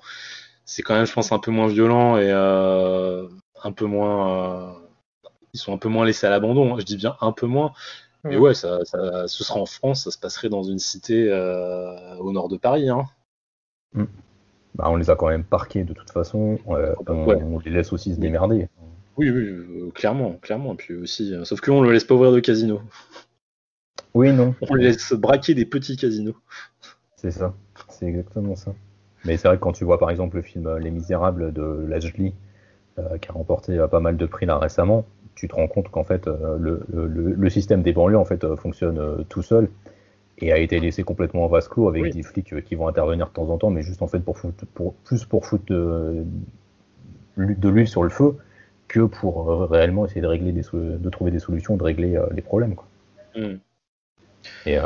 C'est quand même, je pense, un peu moins violent et un peu moins. Ils sont un peu moins laissés à l'abandon. Je dis bien un peu moins. Mais ouais, ce sera en France, ça se passerait dans une cité au nord de Paris. Hein. On les a quand même parqués de toute façon. On les laisse aussi se démerder. Oui, clairement. Et puis aussi, sauf qu'on ne le laisse pas ouvrir de casino. Oui, non. On les laisse braquer des petits casinos. C'est ça. C'est exactement ça. Mais c'est vrai que quand tu vois par exemple le film Les Misérables de Lajli, qui a remporté pas mal de prix là récemment, tu te rends compte qu'en fait le système des banlieues en fait fonctionne tout seul et a été laissé complètement en vase clos avec des flics qui vont intervenir de temps en temps, mais juste en fait pour foutre de l'huile sur le feu que pour réellement essayer de trouver des solutions, de régler les problèmes, quoi. Et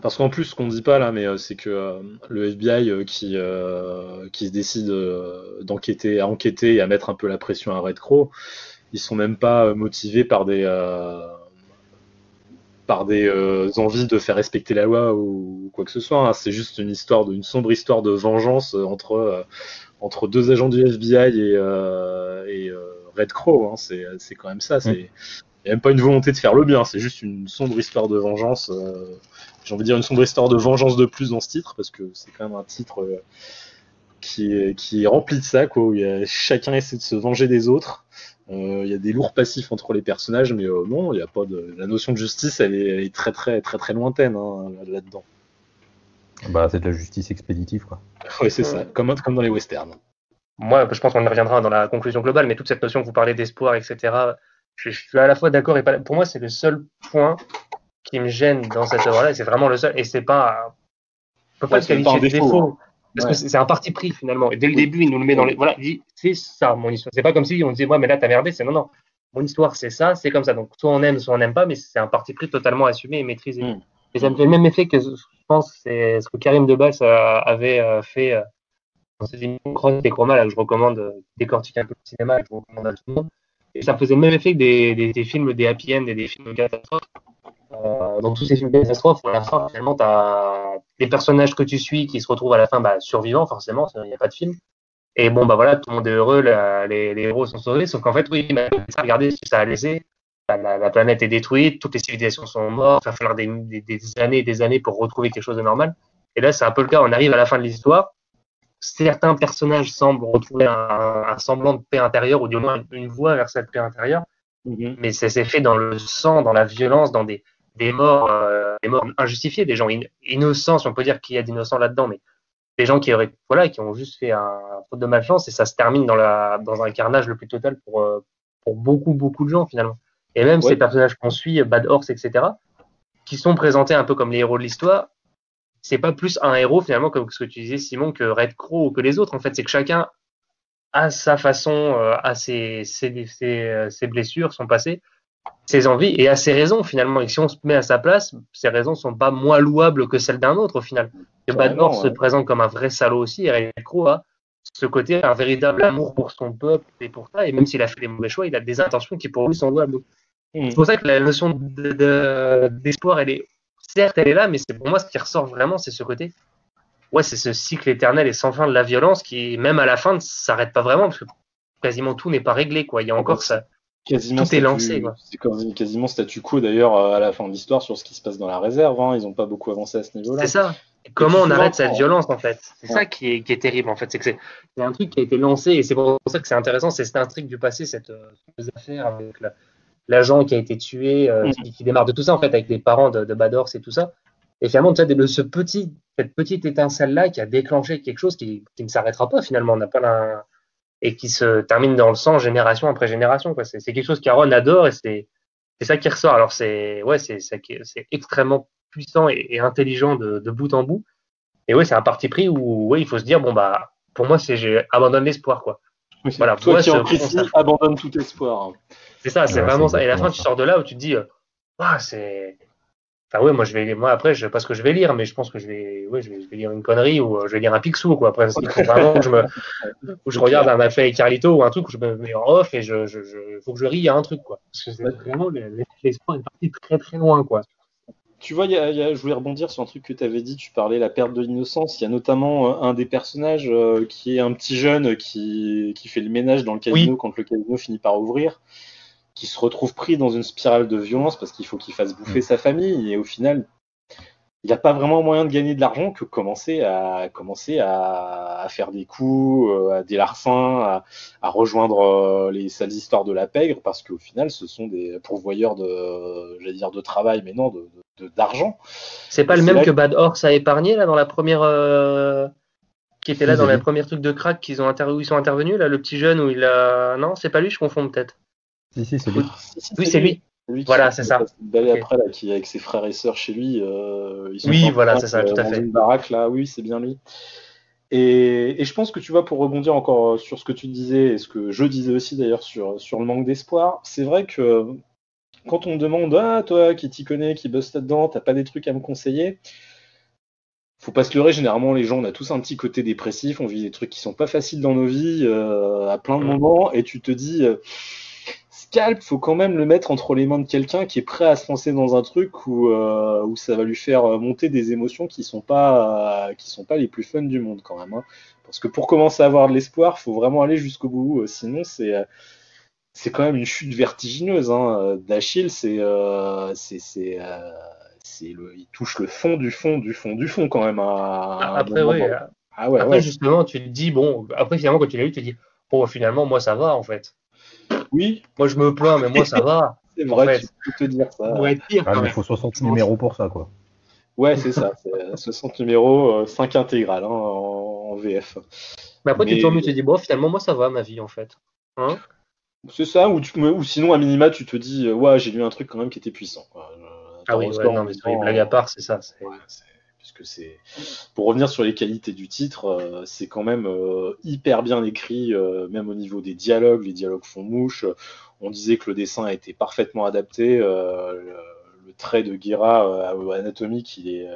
parce qu'en plus, ce qu'on ne dit pas là, mais c'est que le FBI qui se décide à enquêter et à mettre un peu la pression à Red Crow, ils sont même pas motivés par des envies de faire respecter la loi ou quoi que ce soit. Hein. C'est juste une sombre histoire de vengeance entre deux agents du FBI et Red Crow, hein, c'est quand même ça. Il n'y a même pas une volonté de faire le bien, c'est juste une sombre histoire de vengeance. J'ai envie de dire une sombre histoire de vengeance de plus dans ce titre, parce que c'est quand même un titre qui est rempli de ça, quoi, où chacun essaie de se venger des autres. Il y a des lourds passifs entre les personnages, mais non, il y a pas la notion de justice, elle est très très très très lointaine, hein, là-dedans. Bah, c'est de la justice expéditive, quoi. Oui, c'est ça, comme dans les westerns. Moi, je pense qu'on y reviendra dans la conclusion globale, mais toute cette notion que vous parlez d'espoir, etc., je suis à la fois d'accord et pas. Pour moi, c'est le seul point qui me gêne dans cette œuvre-là, et c'est vraiment le seul. Et c'est pas. On peut pas le qualifier de défaut. Parce que c'est un parti pris, finalement. Et dès le début, il nous le met dans les. Voilà, il dit, c'est ça, mon histoire. C'est pas comme si on disait, ouais, mais là, t'as merdé. C'est non. Mon histoire, c'est ça, c'est comme ça. Donc, soit on aime, soit on n'aime pas, mais c'est un parti pris totalement assumé et maîtrisé. Et ça me fait le même effet que, je pense, c'est ce que Karim Debals avait fait dans cette émission Chronique des Chromas, là, que je recommande décortiquer un peu le cinéma, et que je recommande à tout le monde. Et ça faisait le même effet que des films des happy end et des films de catastrophe. Dans tous ces films de catastrophe, à la fin, finalement, tu as les personnages que tu suis qui se retrouvent à la fin survivants, forcément, il n'y a pas de film. Et bon, bah voilà, tout le monde est heureux, les héros sont sauvés, sauf qu'en fait, oui, regardez ce que ça a laissé. La planète est détruite, toutes les civilisations sont mortes, il va falloir des années et des années pour retrouver quelque chose de normal. Et là, c'est un peu le cas, on arrive à la fin de l'histoire. Certains personnages semblent retrouver un semblant de paix intérieure, ou du moins une voie vers cette paix intérieure. Mais c'est fait dans le sang, dans la violence, dans des morts injustifiées, des gens innocents, si on peut dire qu'il y a d'innocents là-dedans, mais des gens qui ont juste fait un faute de malchance, et ça se termine dans un carnage le plus total pour beaucoup, beaucoup de gens, finalement. Et même ces personnages qu'on suit, Bad Horse, etc., qui sont présentés un peu comme les héros de l'histoire, c'est pas plus un héros, finalement, comme ce que tu disais, Simon, que Red Crow ou que les autres. En fait, c'est que chacun a sa façon, a ses blessures, son passé, ses envies et à ses raisons, finalement. Et si on se met à sa place, ses raisons sont pas moins louables que celles d'un autre, au final. Et Bad Horse se présente comme un vrai salaud aussi, et Red Crow a ce côté, un véritable amour pour son peuple et pour ça, et même s'il a fait des mauvais choix, il a des intentions qui pour lui sont louables. C'est pour ça que la notion d'espoir, certes, elle est là, mais c'est pour moi ce qui ressort vraiment, c'est ce côté. Ouais, c'est ce cycle éternel et sans fin de la violence qui, même à la fin, ne s'arrête pas vraiment, parce que quasiment tout n'est pas réglé, quoi. Il y a encore ça. Quasiment tout est lancé, quoi. C'est quasiment statu quo d'ailleurs à la fin de l'histoire sur ce qui se passe dans la réserve. Hein. Ils n'ont pas beaucoup avancé à ce niveau-là. C'est ça. Comment on arrête cette violence, en fait? C'est ça qui est terrible, en fait. C'est que c'est un truc qui a été lancé, et c'est pour ça que c'est intéressant. C'est un truc du passé, cette affaire avec l'agent qui a été tué, qui démarre de tout ça, en fait, avec les parents de Bad Horse et tout ça. Et finalement, tu sais, cette petite étincelle-là qui a déclenché quelque chose qui ne s'arrêtera pas, finalement. On n'a pas et qui se termine dans le sang génération après génération, quoi. C'est quelque chose qu'Aaron adore, et c'est ça qui ressort. Alors, c'est extrêmement puissant et intelligent de bout en bout. Et ouais, c'est un parti pris où il faut se dire, bon, bah, pour moi, j'ai abandonne l'espoir, quoi. Oui, voilà, toi qui en précis, abandonne tout espoir. C'est ça, c'est vraiment ça. Et à la fin, tu sors de là où tu te dis, c'est. Enfin, ouais, moi, après, je sais pas ce que je vais lire, mais je pense que je vais lire une connerie ou je vais lire un Picsou, quoi. Après, il faut vraiment que je regarde un Affaire et Carlito ou un truc où je me mets en off et faut que je rie à un truc, quoi. Parce que c'est vraiment, l'espoir est parti très, très loin, quoi. Tu vois, je voulais rebondir sur un truc que tu avais dit, tu parlais de la perte de l'innocence. Il y a notamment un des personnages qui est un petit jeune qui fait le ménage dans le casino quand le casino finit par ouvrir, qui se retrouve pris dans une spirale de violence parce qu'il faut qu'il fasse bouffer sa famille, et au final, il n'a pas vraiment moyen de gagner de l'argent que commencer à faire des coups, à des larcins, à rejoindre les sales histoires de la pègre, parce qu'au final, ce sont des pourvoyeurs de travail, mais non, d'argent. C'est pas le même que Bad Horse a épargné, là, dans la première... qui était là dans la première truc de crack où ils sont intervenus, là, le petit jeune où il a... Non, c'est pas lui, je confonds peut-être. Si, c'est lui. Oui, c'est lui. Voilà, c'est ça. D'aller après, là, qui est avec ses frères et sœurs chez lui. Ils sont c'est ça, tout à fait. Dans une baraque, là, oui, c'est bien lui. Et je pense que tu vois, pour rebondir encore sur ce que tu disais, et ce que je disais aussi d'ailleurs sur le manque d'espoir, c'est vrai que quand on me demande, toi qui t'y connais, qui bosse là-dedans, t'as pas des trucs à me conseiller? Faut pas se leurrer, généralement les gens, on a tous un petit côté dépressif, on vit des trucs qui sont pas faciles dans nos vies à plein de moments, et tu te dis... Scalp, faut quand même le mettre entre les mains de quelqu'un qui est prêt à se lancer dans un truc où ça va lui faire monter des émotions qui sont pas les plus fun du monde quand même. Hein. Parce que pour commencer à avoir de l'espoir, faut vraiment aller jusqu'au bout. Sinon, c'est quand même une chute vertigineuse. Hein. D'Achille, il touche le fond du fond du fond du fond quand même à un Après, moment. oui. Ah ouais, Après, ouais. justement, tu te dis, bon, après, finalement, quand tu l'as eu, tu te dis, bon, finalement, moi, ça va, en fait. Oui, Moi, je me plains, mais moi, ça va, c'est en vrai, tu fait. peux te dire Ça ça. pourrait être pire, Ah, quand mais il même. faut 60 numéros pour ça, quoi. Ouais, c'est ça. C'est 60 numéros, 5 intégrales en VF. Mais après, tu Mais tournes, tu te dis, bon, finalement, moi, ça va, ma vie, en fait. Hein? c'est ça, ou sinon, à minima, tu te dis, ouais, j'ai lu un truc quand même qui était puissant. Quoi. Ah T'en oui, ouais, ressors en non, mais sur les blagues disant, à part, c'est ça. ouais, puisque c'est. Pour revenir sur les qualités du titre, c'est quand même hyper bien écrit, même au niveau des dialogues. Les dialogues font mouche. On disait que le dessin a été parfaitement adapté. Le trait de Guerra anatomique, il est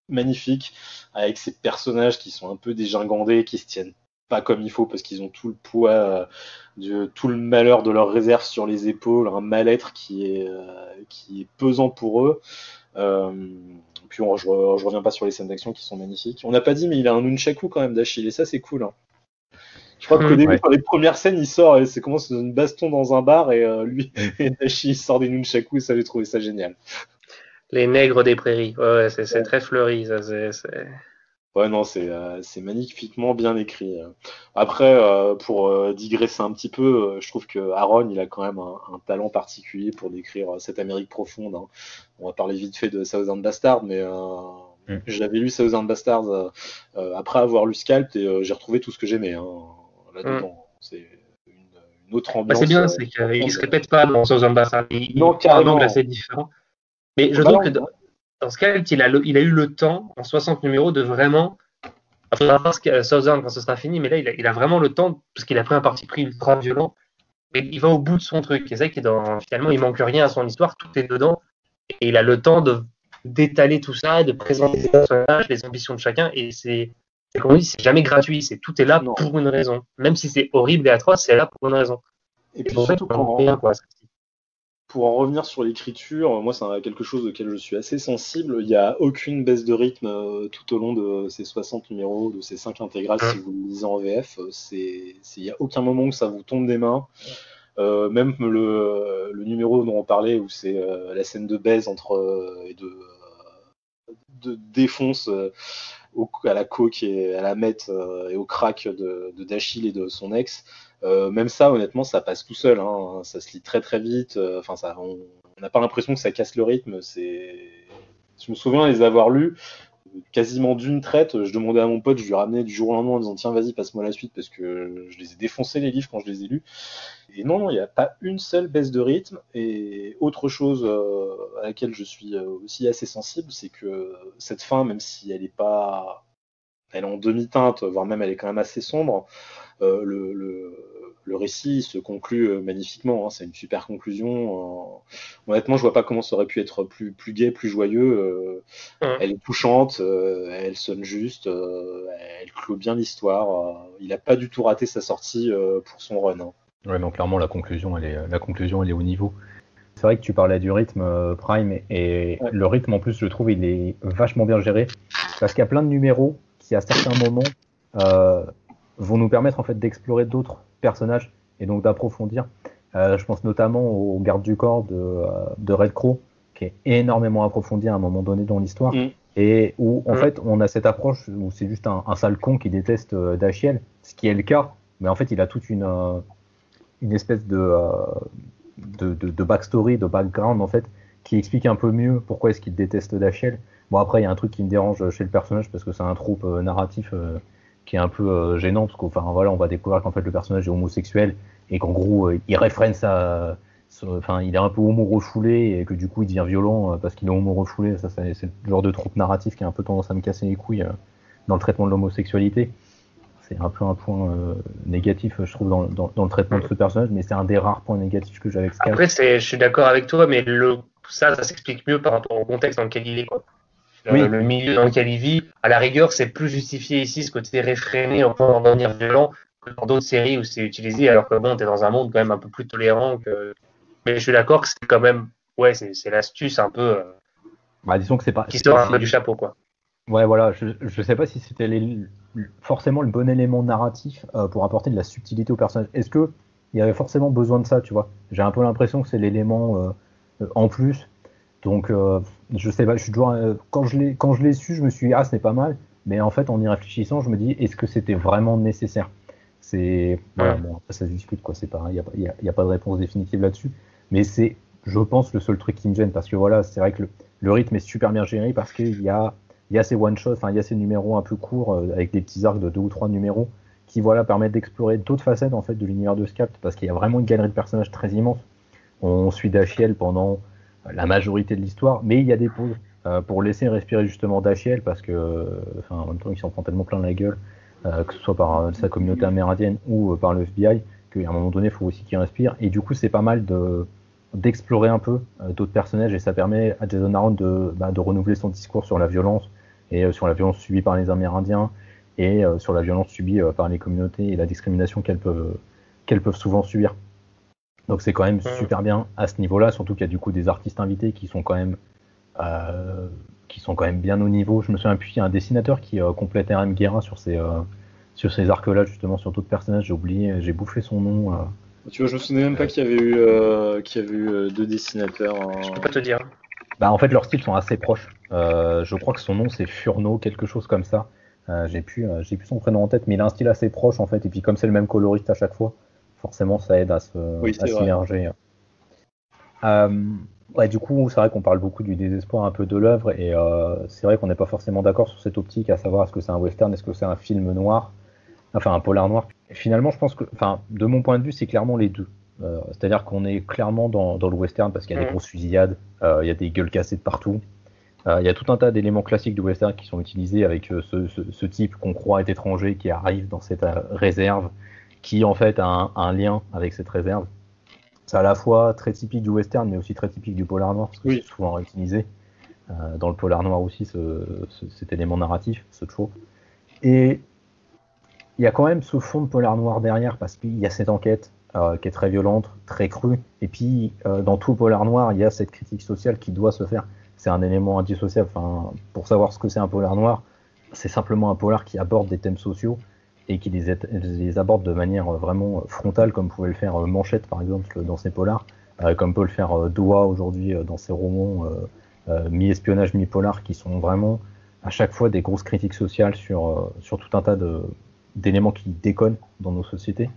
magnifique, avec ces personnages qui sont un peu dégingandés, qui se tiennent pas comme il faut parce qu'ils ont tout le poids, tout le malheur de leur réserve sur les épaules, un mal-être qui est pesant pour eux. Puis je reviens pas sur les scènes d'action qui sont magnifiques. On n'a pas dit, mais il a un nunchaku quand même d'Achille, et ça c'est cool. Hein. Je crois qu'au début, Ouais. dans les premières scènes, il sort et c'est commence une baston dans un bar et lui, et Dashi, il sort des nunchaku et ça, j'ai trouvé ça génial. Les nègres des prairies. Ouais, c'est très fleuri, ça. Ouais, non, c'est magnifiquement bien écrit. Après, pour digresser un petit peu, je trouve que Aaron, il a quand même un talent particulier pour décrire cette Amérique profonde. Hein. On va parler vite fait de Southern Bastard, mais j'avais lu Southern Bastard après avoir lu Scalp et j'ai retrouvé tout ce que j'aimais là-dedans. C'est une autre Bah, c'est ambiance. bien, c'est qu'il se répète pas dans Southern Bastard. Il Non, prend un angle carrément. assez différent. Mais je Bah trouve non, que dans ce cas, il a eu le temps, en 60 numéros, de vraiment. Il faudra voir Southern quand ce sera fini, mais là, il a vraiment le temps, parce qu'il a pris un parti pris ultra violent, et il va au bout de son truc. Et c'est vrai finalement, il manque rien à son histoire, tout est dedans, et il a le temps d'étaler tout ça, de présenter les personnages, les ambitions de chacun, et comme on dit, c'est jamais gratuit, tout est là non. pour une raison. Même si c'est horrible et atroce, c'est là pour une raison. Et puis bon, surtout, bien, quoi. pour en revenir sur l'écriture, moi c'est quelque chose auquel je suis assez sensible. Il n'y a aucune baisse de rythme tout au long de ces 60 numéros, de ces 5 intégrales, si vous le lisez en VF. Il n'y a aucun moment où ça vous tombe des mains. Même le numéro dont on parlait, où c'est la scène de baise et de défonce à la coke et à la meth et au crack de d'Achille et de son ex. Même ça, honnêtement, ça passe tout seul. Hein. Ça se lit très très vite. Enfin, on n'a pas l'impression que ça casse le rythme. Je me souviens les avoir lus quasiment d'une traite. Je demandais à mon pote, je lui ramenais du jour au lendemain en disant tiens, vas-y, passe-moi la suite parce que je les ai défoncés les livres quand je les ai lus. Et non, il n'y a pas une seule baisse de rythme. Et autre chose à laquelle je suis aussi assez sensible, c'est que cette fin, même si elle est en demi-teinte, voire même elle est quand même assez sombre, le récit se conclut magnifiquement. Hein, c'est une super conclusion. Honnêtement, je vois pas comment ça aurait pu être plus gai, plus joyeux. Elle est touchante, elle sonne juste, elle clôt bien l'histoire. Il a pas du tout raté sa sortie pour son run. Hein. Ouais, donc clairement la conclusion elle est au niveau. C'est vrai que tu parlais du rythme Prime et Ouais. le rythme en plus je trouve il est vachement bien géré parce qu'il y a plein de numéros qui à certains moments vont nous permettre en fait d'explorer d'autres personnages et donc d'approfondir. Je pense notamment au garde du corps de Red Crow qui est énormément approfondi à un moment donné dans l'histoire et où en fait on a cette approche où c'est juste un sale con qui déteste Dachiel, ce qui est le cas, mais en fait il a toute une espèce de backstory, de background en fait, qui explique un peu mieux pourquoi est-ce qu'il déteste Dachiel. Bon après il y a un truc qui me dérange chez le personnage parce que c'est un trope narratif qui est un peu gênant parce qu'enfin voilà on va découvrir qu'en fait le personnage est homosexuel et qu'en gros il réfrène enfin il est un peu homo refoulé et que du coup il devient violent parce qu'il est homo refoulé. Ça c'est le genre de trope narratif qui a un peu tendance à me casser les couilles dans le traitement de l'homosexualité. C'est un peu un point négatif, je trouve, dans le traitement de ce personnage, mais c'est un des rares points négatifs que j'ai avec Scalp. Après, je suis d'accord avec toi, mais ça s'explique mieux par rapport au contexte dans lequel il est. Quoi. Oui. Le milieu dans lequel il vit, à la rigueur, c'est plus justifié ici, ce côté réfréné au point d'en devenir violent, que dans d'autres séries où c'est utilisé, alors que bon, t'es dans un monde quand même un peu plus tolérant. Mais je suis d'accord que c'est quand même, ouais, c'est l'astuce un peu Disons que c'est pas qui sort un peu du chapeau, quoi. Ouais, voilà, je sais pas si c'était forcément le bon élément narratif pour apporter de la subtilité au personnage. Est-ce que il y avait forcément besoin de ça, tu vois. J'ai un peu l'impression que c'est l'élément en plus. Donc, je sais pas, je suis toujours, quand je l'ai su, je me suis dit, ah, c'est pas mal. Mais en fait, en y réfléchissant, je me dis, est-ce que c'était vraiment nécessaire? Voilà, bon, après, ça se discute, quoi. C'est pas, y a pas de réponse définitive là-dessus. Mais c'est, je pense, le seul truc qui me gêne. Parce que voilà, c'est vrai que le rythme est super bien géré parce qu'il y a ces one-shots, enfin, il y a ces numéros un peu courts, avec des petits arcs de 2 ou 3 numéros qui, voilà, permettent d'explorer d'autres facettes, en fait, de l'univers de Scapt. Parce qu'il y a vraiment une galerie de personnages très immense. On suit Dachiel pendant la majorité de l'histoire, mais il y a des pauses pour laisser respirer justement Dachiel parce que, en même temps, il s'en prend tellement plein la gueule, que ce soit par sa communauté amérindienne ou par le FBI, qu'à un moment donné, il faut aussi qu'il respire. Et du coup, c'est pas mal d'explorer un peu d'autres personnages et ça permet à Jason Aaron de renouveler son discours sur la violence et sur la violence subie par les Amérindiens et sur la violence subie par les communautés et la discrimination qu'elles peuvent souvent subir. Donc c'est quand même super bien à ce niveau-là, surtout qu'il y a du coup des artistes invités qui sont quand même bien au niveau. Je me souviens plus, il y a un dessinateur qui complète R.M. Guerra sur ces arcs-là, justement, sur d'autres personnages. J'ai oublié, j'ai bouffé son nom. Tu vois, je me souvenais même pas qu'il y avait eu 2 dessinateurs. Je peux pas te dire. Bah, en fait, leurs styles sont assez proches. Je crois que son nom c'est Furno, quelque chose comme ça. J'ai plus son prénom en tête, mais il a un style assez proche en fait. Et puis comme c'est le même coloriste à chaque fois, forcément ça aide à s'immerger. Ouais, du coup, c'est vrai qu'on parle beaucoup du désespoir un peu de l'œuvre, et c'est vrai qu'on n'est pas forcément d'accord sur cette optique, à savoir est-ce que c'est un western, est-ce que c'est un film noir, enfin un polar noir. Et finalement, je pense que, enfin, de mon point de vue, c'est clairement les deux. C'est-à-dire qu'on est clairement dans le western parce qu'il y a des grosses fusillades, il y a des gueules cassées de partout. Il y a tout un tas d'éléments classiques du western qui sont utilisés avec ce type qu'on croit être étranger qui arrive dans cette réserve, qui en fait a un lien avec cette réserve. C'est à la fois très typique du western, mais aussi très typique du polar noir, parce que c'est souvent réutilisé. Dans le polar noir aussi, cet élément narratif, ce trope. Et il y a quand même ce fond de polar noir derrière, parce qu'il y a cette enquête qui est très violente, très crue. Et puis, dans tout polar noir, il y a cette critique sociale qui doit se faire. C'est un élément indissociable. Enfin, pour savoir ce que c'est un polar noir, c'est simplement un polar qui aborde des thèmes sociaux et qui les aborde de manière vraiment frontale, comme pouvait le faire Manchette, par exemple, dans ses polars, comme peut le faire Doha aujourd'hui dans ses romans mi-espionnage, mi-polar, qui sont vraiment à chaque fois des grosses critiques sociales sur tout un tas d'éléments qui déconnent dans nos sociétés.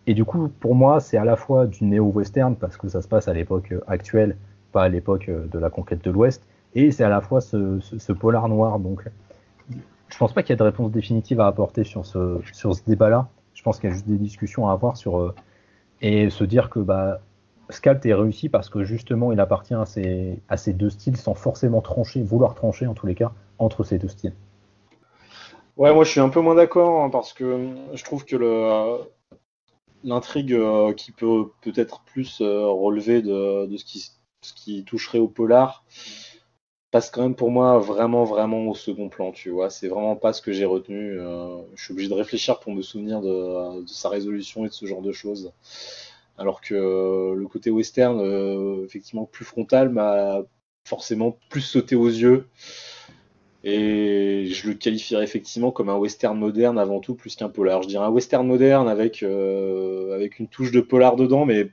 Et du coup, pour moi, c'est à la fois du néo-western, parce que ça se passe à l'époque actuelle, pas à l'époque de la conquête de l'Ouest, et c'est à la fois ce polar noir. Donc, je pense pas qu'il y ait de réponse définitive à apporter sur ce débat-là. Je pense qu'il y a juste des discussions à avoir et se dire que Scapt est réussi parce que justement, il appartient à ces deux styles sans forcément vouloir trancher en tous les cas entre ces deux styles. Ouais, moi je suis un peu moins d'accord parce que je trouve que l'intrigue qui peut peut-être plus relever de ce qui toucherait au polar passe quand même pour moi vraiment vraiment au second plan, tu vois. C'est vraiment pas ce que j'ai retenu. Je suis obligé de réfléchir pour me souvenir de sa résolution et de ce genre de choses. Alors que le côté western, effectivement plus frontal, m'a forcément plus sauté aux yeux. Et je le qualifierais effectivement comme un western moderne avant tout, plus qu'un polar. Je dirais un western moderne avec une touche de polar dedans, mais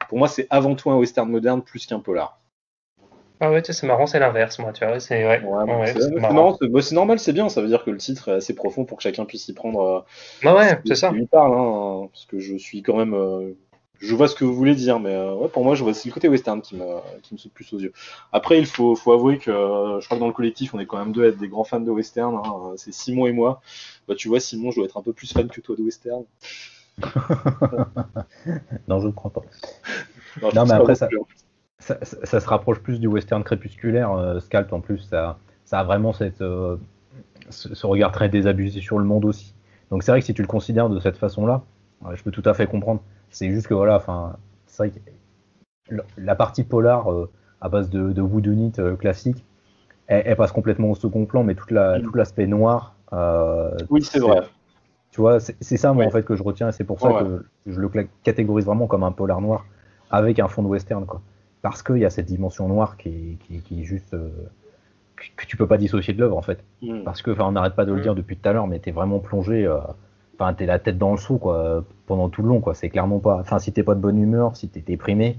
pour moi c'est avant tout un western moderne plus qu'un polar. Ah ouais, c'est marrant, c'est l'inverse, moi, tu vois. C'est marrant. C'est normal, c'est bien, ça veut dire que le titre est assez profond pour que chacun puisse y prendre c'est ça. qui lui parle, hein, parce que je suis quand même... je vois ce que vous voulez dire, mais pour moi, c'est le côté western qui me saute plus aux yeux. Après, il faut avouer que je crois que dans le collectif, on est quand même deux à être des grands fans de western. Hein, c'est Simon et moi. Tu vois, Simon, je dois être un peu plus fan que toi de western. Non, je ne crois pas. Non, mais après, ça se rapproche plus du western crépusculaire. Scapt, en plus, ça a vraiment ce regard très désabusé sur le monde aussi. Donc c'est vrai que si tu le considères de cette façon-là, je peux tout à fait comprendre. C'est juste que voilà, c'est vrai que la partie polar à base de whodunit classique, elle passe complètement au second plan, mais tout l'aspect noir. Oui, c'est vrai. Tu vois, c'est ça moi en fait que je retiens, et c'est pour ça que je le catégorise vraiment comme un polar noir avec un fond de western, quoi. Parce qu'il y a cette dimension noire qui est juste que tu peux pas dissocier de l'œuvre en fait. Parce que on n'arrête pas de le dire depuis tout à l'heure, mais t'es vraiment plongé enfin, t'es la tête dans le seau, quoi, pendant tout le long, quoi. C'est clairement pas. Enfin, si t'es pas de bonne humeur, si t'es déprimé,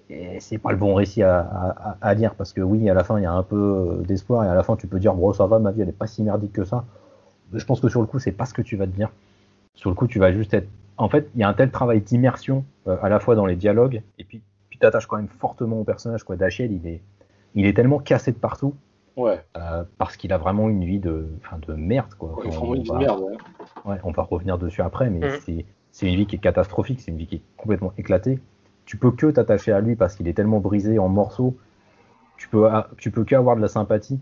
et c'est pas le bon récit à lire, parce que oui, à la fin, il y a un peu d'espoir, et à la fin, tu peux dire, bon, ça va, ma vie, elle est pas si merdique que ça. Je pense que sur le coup, c'est pas ce que tu vas te dire. Sur le coup, tu vas juste être. En fait, il y a un tel travail d'immersion, à la fois dans les dialogues, et puis tu t'attaches quand même fortement au personnage, quoi. Dashiell, il est tellement cassé de partout, Ouais. parce qu'il a vraiment une vie de merde, quoi. Ouais, Enfin, vraiment une vie de merde. Ouais. ouais, on va revenir dessus après, mais c'est une vie qui est catastrophique, c'est une vie qui est complètement éclatée. Tu peux que t'attacher à lui parce qu'il est tellement brisé en morceaux. Tu peux que avoir de la sympathie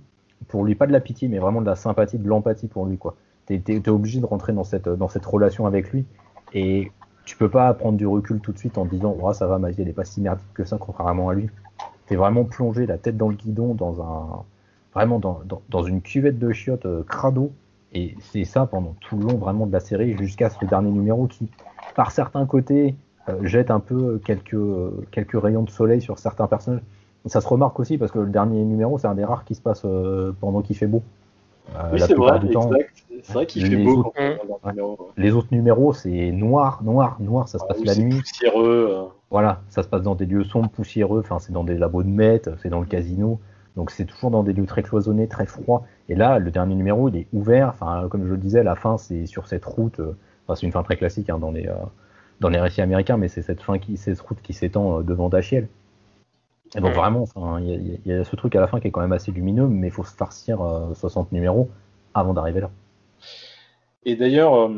pour lui, pas de la pitié, mais vraiment de la sympathie, de l'empathie pour lui, quoi. T'es obligé de rentrer dans cette relation avec lui, et tu peux pas prendre du recul tout de suite en te disant, oh, ça va, ma vie, elle est pas si merdique que ça, contrairement à lui. T'es vraiment plongé la tête dans le guidon, vraiment dans une cuvette de chiottes, crado, et c'est ça pendant tout le long vraiment de la série, jusqu'à ce dernier numéro qui, par certains côtés, jette un peu quelques rayons de soleil sur certains personnages. Ça se remarque aussi parce que le dernier numéro, c'est un des rares qui se passe pendant qu'il fait beau. Oui, La c'est plupart vrai, du temps, exact. C'est vrai qu'il fait les beau autres, quand on regarde le ouais, numéro. Ouais. les autres numéros, c'est noir, noir, noir, ça se passe Ou la c'est nuit. poussiéreux. Voilà, ça se passe dans des lieux sombres, poussiéreux, enfin c'est dans des labos de maîtres, c'est dans le casino. Donc c'est toujours dans des lieux très cloisonnés, très froids. Et là, le dernier numéro, il est ouvert. Enfin, comme je le disais, la fin, c'est sur cette route. Enfin, c'est une fin très classique, hein, dans les récits américains, mais c'est cette route qui s'étend devant Dashiell. Et donc vraiment, enfin, il y a ce truc à la fin qui est quand même assez lumineux, mais il faut se farcir 60 numéros avant d'arriver là. Et d'ailleurs,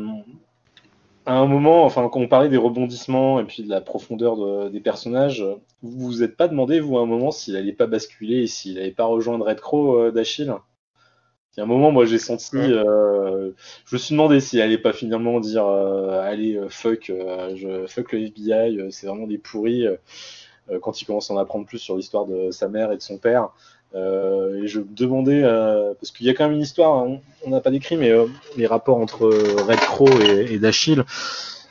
à un moment, enfin, quand on parlait des rebondissements et puis de la profondeur des personnages, vous vous êtes pas demandé, vous, à un moment, s'il allait pas basculer et s'il allait pas rejoindre Red Crow, Dashiell? Il y a un moment, moi, j'ai senti, je me suis demandé s'il allait pas finalement dire, allez, fuck, fuck le FBI, c'est vraiment des pourris, quand il commence à en apprendre plus sur l'histoire de sa mère et de son père. Et je me demandais, parce qu'il y a quand même une histoire, hein, on n'a pas décrit, mais les rapports entre Red Crow et Dashiell,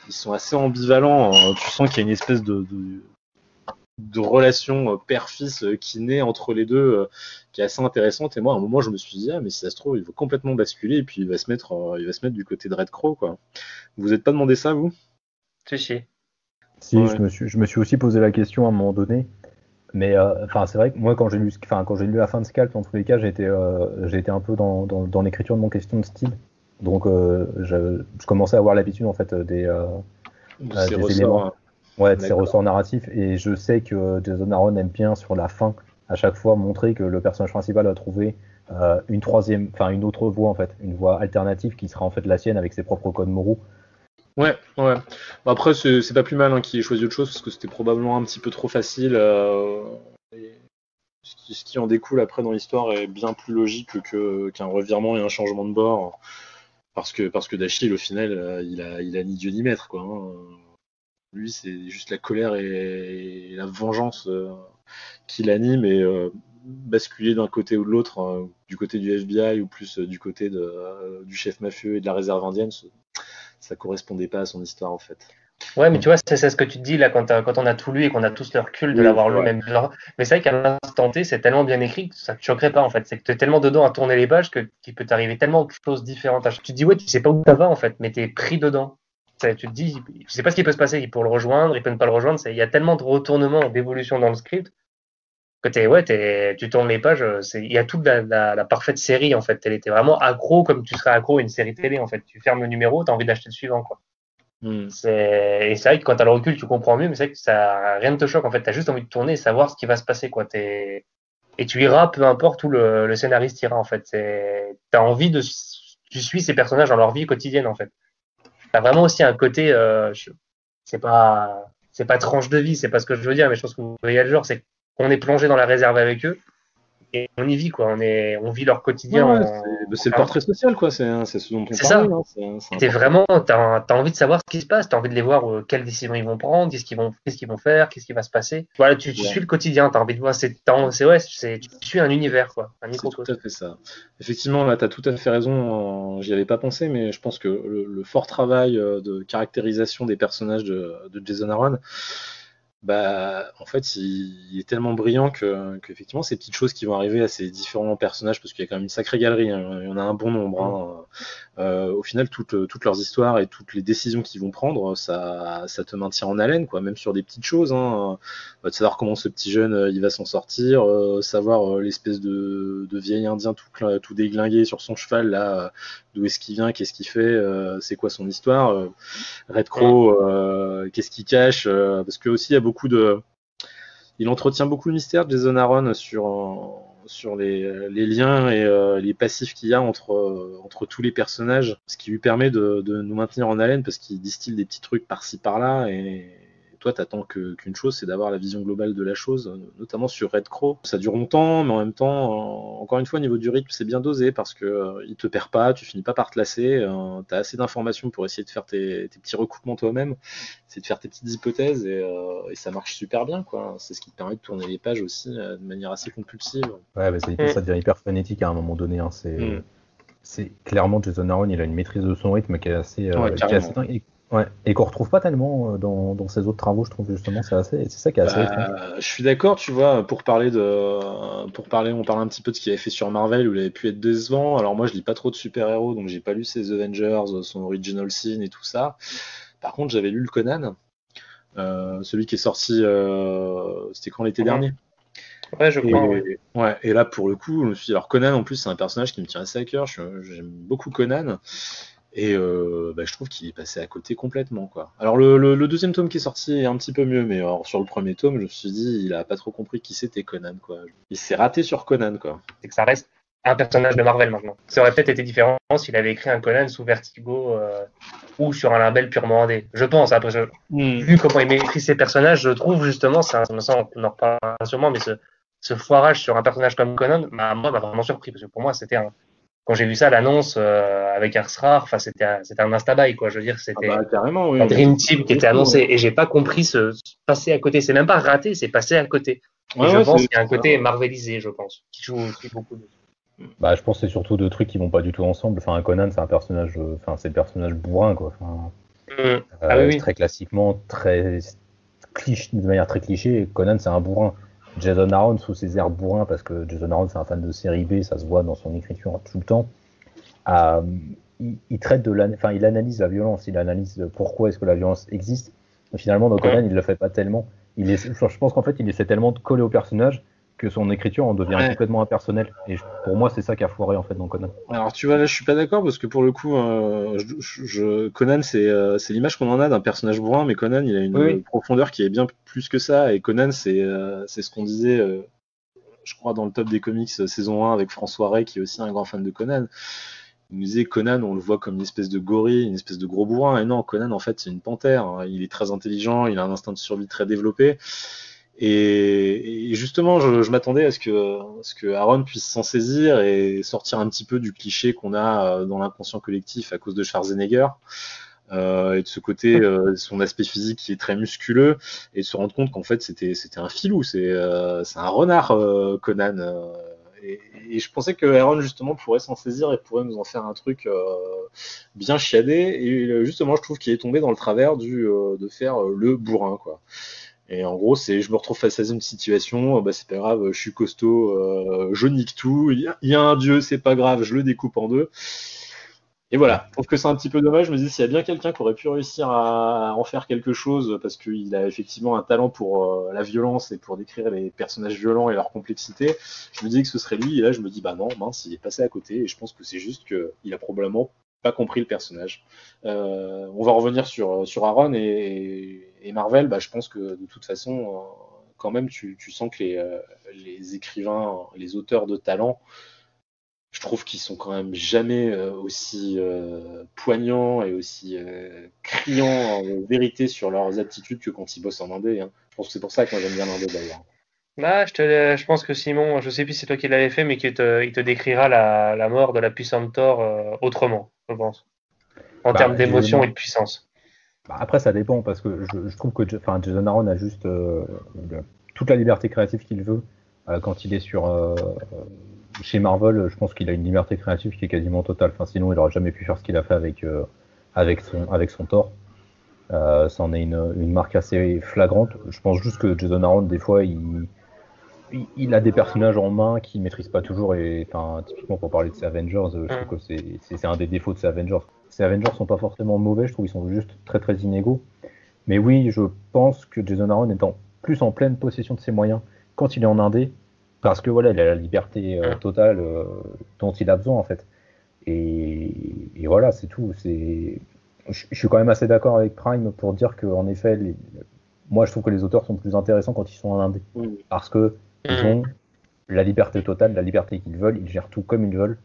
ils sont assez ambivalents. Tu sens qu'il y a une espèce de relation père-fils qui naît entre les deux, qui est assez intéressante. Et moi, à un moment, je me suis dit, ah, mais si ça se trouve, il va complètement basculer et puis il va se mettre du côté de Red Crow, quoi. Vous êtes pas demandé ça, vous? Si. Si, Ouais. je me suis aussi posé la question à un moment donné. Mais enfin, c'est vrai que moi, quand j'ai lu la fin de Scalp, en tous les cas, j'ai été un peu dans l'écriture de mon question de style. Donc, je commençais à avoir l'habitude en fait Ces des ressorts, éléments, hein. ouais, de ces D'accord. ressorts narratifs. Et je sais que Jason Aaron aime bien sur la fin, à chaque fois, montrer que le personnage principal a trouvé une autre voie en fait, une voie alternative qui sera en fait la sienne avec ses propres codes moraux. Ouais, ouais. Bah, après, c'est pas plus mal, hein, qu'il ait choisi autre chose parce que c'était probablement un petit peu trop facile. Et ce qui en découle après dans l'histoire est bien plus logique qu'un revirement et un changement de bord. Parce que Dashiell, au final, il a ni Dieu ni maître, quoi, hein. Lui, c'est juste la colère et la vengeance qui l'anime, et basculer d'un côté ou de l'autre, du côté du FBI ou plus du côté du chef mafieux et de la réserve indienne, ça correspondait pas à son histoire, en fait. Ouais, mais tu vois, c'est ce que tu te dis là quand on a tout lu et qu'on a tous le recul de Oui, l'avoir c'est lu vrai. même. Mais c'est vrai qu'à l'instant T, c'est tellement bien écrit que ça te choquerait pas en fait. C'est que tu es tellement dedans à tourner les pages qu'il peut t'arriver tellement de choses différentes. Tu te dis, ouais, tu sais pas où ça va en fait, mais tu es pris dedans. Tu te dis, tu sais pas ce qui peut se passer. Il peut le rejoindre, il peut ne pas le rejoindre. Il y a tellement de retournements, d'évolutions dans le script que tu tournes les pages. Il y a toute la parfaite série en fait. Elle était vraiment accro comme tu serais accro à une série télé en fait. Tu fermes le numéro, tu as envie d'acheter le suivant quoi. Hmm. Et c'est vrai que quand tu as le recul, tu comprends mieux, mais c'est vrai que rien ne te choque. En fait, tu as juste envie de tourner et savoir ce qui va se passer. Quoi. Et tu iras, peu importe où le scénariste ira. En fait. Tu as envie de. Tu suis ces personnages dans leur vie quotidienne. En fait. Tu as vraiment aussi un côté. C'est pas tranche de vie, c'est pas ce que je veux dire, mais je pense que vous voyez le genre. C'est qu'on est plongé dans la réserve avec eux et on y vit. Quoi. On vit leur Ouais, quotidien. ouais, c'est le portrait social, quoi. C'est ce dont on C'est parlait, ça. hein. C'est T'es important. vraiment, t'as envie de savoir ce qui se passe, t'as envie de les voir, quelles décisions ils vont prendre, qu'est-ce qu'ils vont faire, qu'est-ce qui va se passer. Voilà, tu Ouais. suis le quotidien, t'as envie de voir, tu suis un univers, quoi, un C'est tout microcosme. à fait ça. Effectivement, là, tu as tout à fait raison. J'y avais pas pensé, mais je pense que le fort travail de caractérisation des personnages de Jason Aaron En fait, il est tellement brillant qu'effectivement, ces petites choses qui vont arriver à ces différents personnages, parce qu'il y a quand même une sacrée galerie, hein, il y en a un bon nombre, au final, toutes leurs histoires et toutes les décisions qu'ils vont prendre, ça te maintient en haleine, quoi, même sur des petites choses, hein, de savoir comment ce petit jeune, il va s'en sortir, savoir l'espèce de vieil indien tout déglingué sur son cheval, là, d'où est-ce qu'il vient, qu'est-ce qu'il fait, c'est quoi son histoire, Red Crow, qu'est-ce qu'il cache, parce que aussi il y a il entretient beaucoup le mystère, Jason Aaron, sur les liens et les passifs qu'il y a entre tous les personnages, ce qui lui permet de nous maintenir en haleine, parce qu'il distille des petits trucs par-ci par-là, et toi t'attends qu'une chose, c'est d'avoir la vision globale de la chose, notamment sur Red Crow. Ça dure longtemps, mais en même temps, encore une fois, au niveau du rythme, c'est bien dosé, parce que il te perd pas, tu finis pas par te lasser, t'as assez d'informations pour essayer de faire tes petits recoupements toi-même, c'est de faire tes petites hypothèses, et ça marche super bien, quoi. C'est ce qui te permet de tourner les pages aussi de manière assez compulsive. Ouais, ça devient hyper frénétique à un moment donné. Hein. C'est clairement Jason Aaron, il a une maîtrise de son rythme qui est assez dingue. Et qu'on retrouve pas tellement dans ses autres travaux, je trouve justement. C'est ça qui est assez étrange. Je suis d'accord, tu vois, on parle un petit peu de ce qu'il avait fait sur Marvel, où il avait pu être décevant. Alors moi, je lis pas trop de super-héros, donc j'ai pas lu ses Avengers, son Original Sin et tout ça. Par contre, j'avais lu le Conan, celui qui est sorti, c'était quand, l'été dernier? Ouais, je crois. Ouais, et là, pour le coup, je me suis dit, alors Conan, en plus, c'est un personnage qui me tient assez à cœur. J'aime beaucoup Conan. Et je trouve qu'il est passé à côté complètement, quoi. Alors le deuxième tome qui est sorti est un petit peu mieux, mais alors, sur le premier tome, je me suis dit, il a pas trop compris qui c'était Conan, quoi. Il s'est raté sur Conan, quoi. C'est que ça reste un personnage de Marvel maintenant. Ça aurait peut-être été différent s'il avait écrit un Conan sous Vertigo ou sur un label purement indé. Je pense. Après, vu comment il écrit ses personnages, je trouve justement, on en reparlera sûrement, mais ce foirage sur un personnage comme Conan, moi, m'a vraiment surpris, parce que pour moi, c'était quand j'ai vu ça, l'annonce avec Ars Rare, enfin, c'était un insta-buy, quoi. Je veux dire, c'était carrément, oui, un Dream Team qui était annoncé, et j'ai pas compris ce passer à côté. C'est même pas raté, c'est passé à côté. Et je pense qu'il y a un côté marvelisé, je pense, qui joue aussi beaucoup. Je pense que c'est surtout deux trucs qui vont pas du tout ensemble. Enfin, Conan, c'est un personnage, c'est le personnage bourrin, quoi. Oui. Très classiquement, de manière très cliché, Conan, c'est un bourrin. Jason Aaron sous ses airs bourrins, parce que Jason Aaron c'est un fan de série B, ça se voit dans son écriture tout le temps. Il traite il analyse la violence, il analyse pourquoi est-ce que la violence existe. Et finalement dans Conan il le fait pas tellement. Je pense qu'en fait il essaie tellement de coller au personnage que son écriture en devient complètement impersonnelle. Et pour moi c'est ça qui a foiré en fait dans Conan. Alors tu vois, là je suis pas d'accord, parce que pour le coup Conan c'est l'image qu'on en a d'un personnage bourrin, mais Conan il a une profondeur qui est bien plus que ça, et Conan c'est ce qu'on disait je crois dans le top des comics saison 1 avec François Ray, qui est aussi un grand fan de Conan. Il nous disait Conan, on le voit comme une espèce de gorille, une espèce de gros bourrin, et non, Conan en fait c'est une panthère, hein. Il est très intelligent, il a un instinct de survie très développé. Et justement, je m'attendais à ce que Aaron puisse s'en saisir et sortir un petit peu du cliché qu'on a dans l'inconscient collectif à cause de Schwarzenegger, et de ce côté, son aspect physique qui est très musculeux, et de se rendre compte qu'en fait c'était un filou, c'est un renard, Conan. Et je pensais que Aaron justement pourrait s'en saisir et pourrait nous en faire un truc bien chiadé. Et justement, je trouve qu'il est tombé dans le travers de faire le bourrin, quoi. Et en gros, je me retrouve face à une situation, c'est pas grave, je suis costaud, je nique tout, il y a un dieu, c'est pas grave, je le découpe en deux. Et voilà, je trouve que c'est un petit peu dommage. Je me dis, s'il y a bien quelqu'un qui aurait pu réussir à en faire quelque chose, parce qu'il a effectivement un talent pour la violence et pour décrire les personnages violents et leur complexité, je me dis que ce serait lui. Et là, je me dis, bah non, mince, il est passé à côté. Et je pense que c'est juste qu'il a probablement pas compris le personnage. On va revenir sur Aaron et Marvel. Je pense que de toute façon, quand même, tu sens que les écrivains, les auteurs de talent, je trouve qu'ils sont quand même jamais aussi poignants et aussi criants en vérité sur leurs aptitudes que quand ils bossent en indé, hein. Je pense que c'est pour ça que moi j'aime bien l'indé d'ailleurs. Je pense que Simon, je sais plus si c'est toi qui l'avais fait, mais il te décrira la mort de la puissante Thor autrement, je pense, en termes d'émotion et de puissance. Après, ça dépend, parce que je trouve que Jason Aaron a juste toute la liberté créative qu'il veut quand il est chez Marvel. Je pense qu'il a une liberté créative qui est quasiment totale. Sinon, il n'aurait jamais pu faire ce qu'il a fait avec son Thor. c'en est une marque assez flagrante. Je pense juste que Jason Aaron, des fois, il a des personnages en main qu'il maîtrise pas toujours. Et enfin, typiquement pour parler de ces Avengers, je trouve que c'est un des défauts de ces Avengers. Ces Avengers sont pas forcément mauvais, je trouve qu'ils sont juste très très inégaux. Mais oui, je pense que Jason Aaron est plus en pleine possession de ses moyens quand il est en indé, parce que voilà, il a la liberté totale dont il a besoin en fait. Et voilà, c'est tout. Je suis quand même assez d'accord avec Prime pour dire que en effet, moi je trouve que les auteurs sont plus intéressants quand ils sont en indé, parce que ils ont la liberté totale, la liberté qu'ils veulent, ils gèrent tout comme ils veulent,